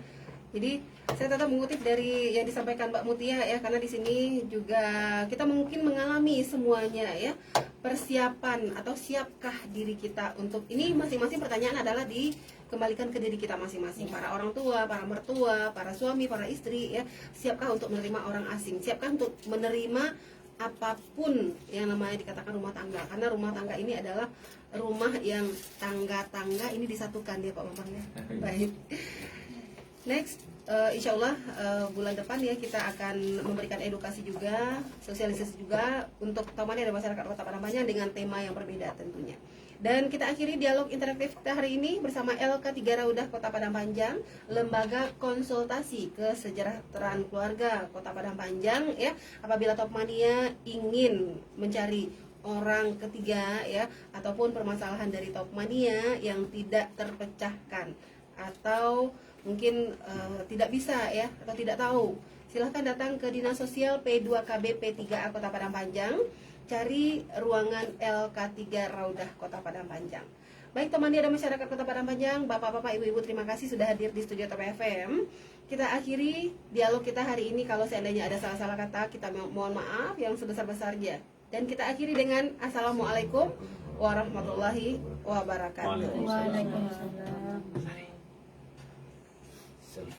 Jadi saya tetap mengutip dari yang disampaikan Mbak Mutia ya, karena di sini juga kita mungkin mengalami semuanya ya, persiapan atau siapkah diri kita untuk ini, masing-masing pertanyaan adalah dikembalikan ke diri kita masing-masing, para orang tua, para mertua, para suami, para istri ya, siapkah untuk menerima orang asing, siapkah untuk menerima apapun yang namanya dikatakan rumah tangga, karena rumah tangga ini adalah rumah yang tangga-tangga ini disatukan ya Pak Bambang ya. Baik. Next, insya Allah bulan depan ya kita akan memberikan edukasi juga, sosialisasi juga untuk teman dan masyarakat Kota Padang Panjang dengan tema yang berbeda tentunya. Dan kita akhiri dialog interaktif kita hari ini bersama LK3 Raudah Kota Padang Panjang, Lembaga Konsultasi Kesejahteraan Keluarga Kota Padang Panjang ya. Apabila Topmania ingin mencari orang ketiga ya, ataupun permasalahan dari Topmania yang tidak terpecahkan atau mungkin tidak bisa ya, atau tidak tahu, silahkan datang ke Dinas Sosial P2KB P3A Kota Padang Panjang, cari ruangan LK3 Raudah Kota Padang Panjang. Baik teman dan masyarakat Kota Padang Panjang, bapak-bapak, ibu-ibu, terima kasih sudah hadir di studio Top FM. Kita akhiri dialog kita hari ini. Kalau seandainya ada salah-salah kata, kita mohon maaf yang sebesar-besarnya. Dan kita akhiri dengan Assalamualaikum warahmatullahi wabarakatuh. Waalaikumsalam. Waalaikumsalam.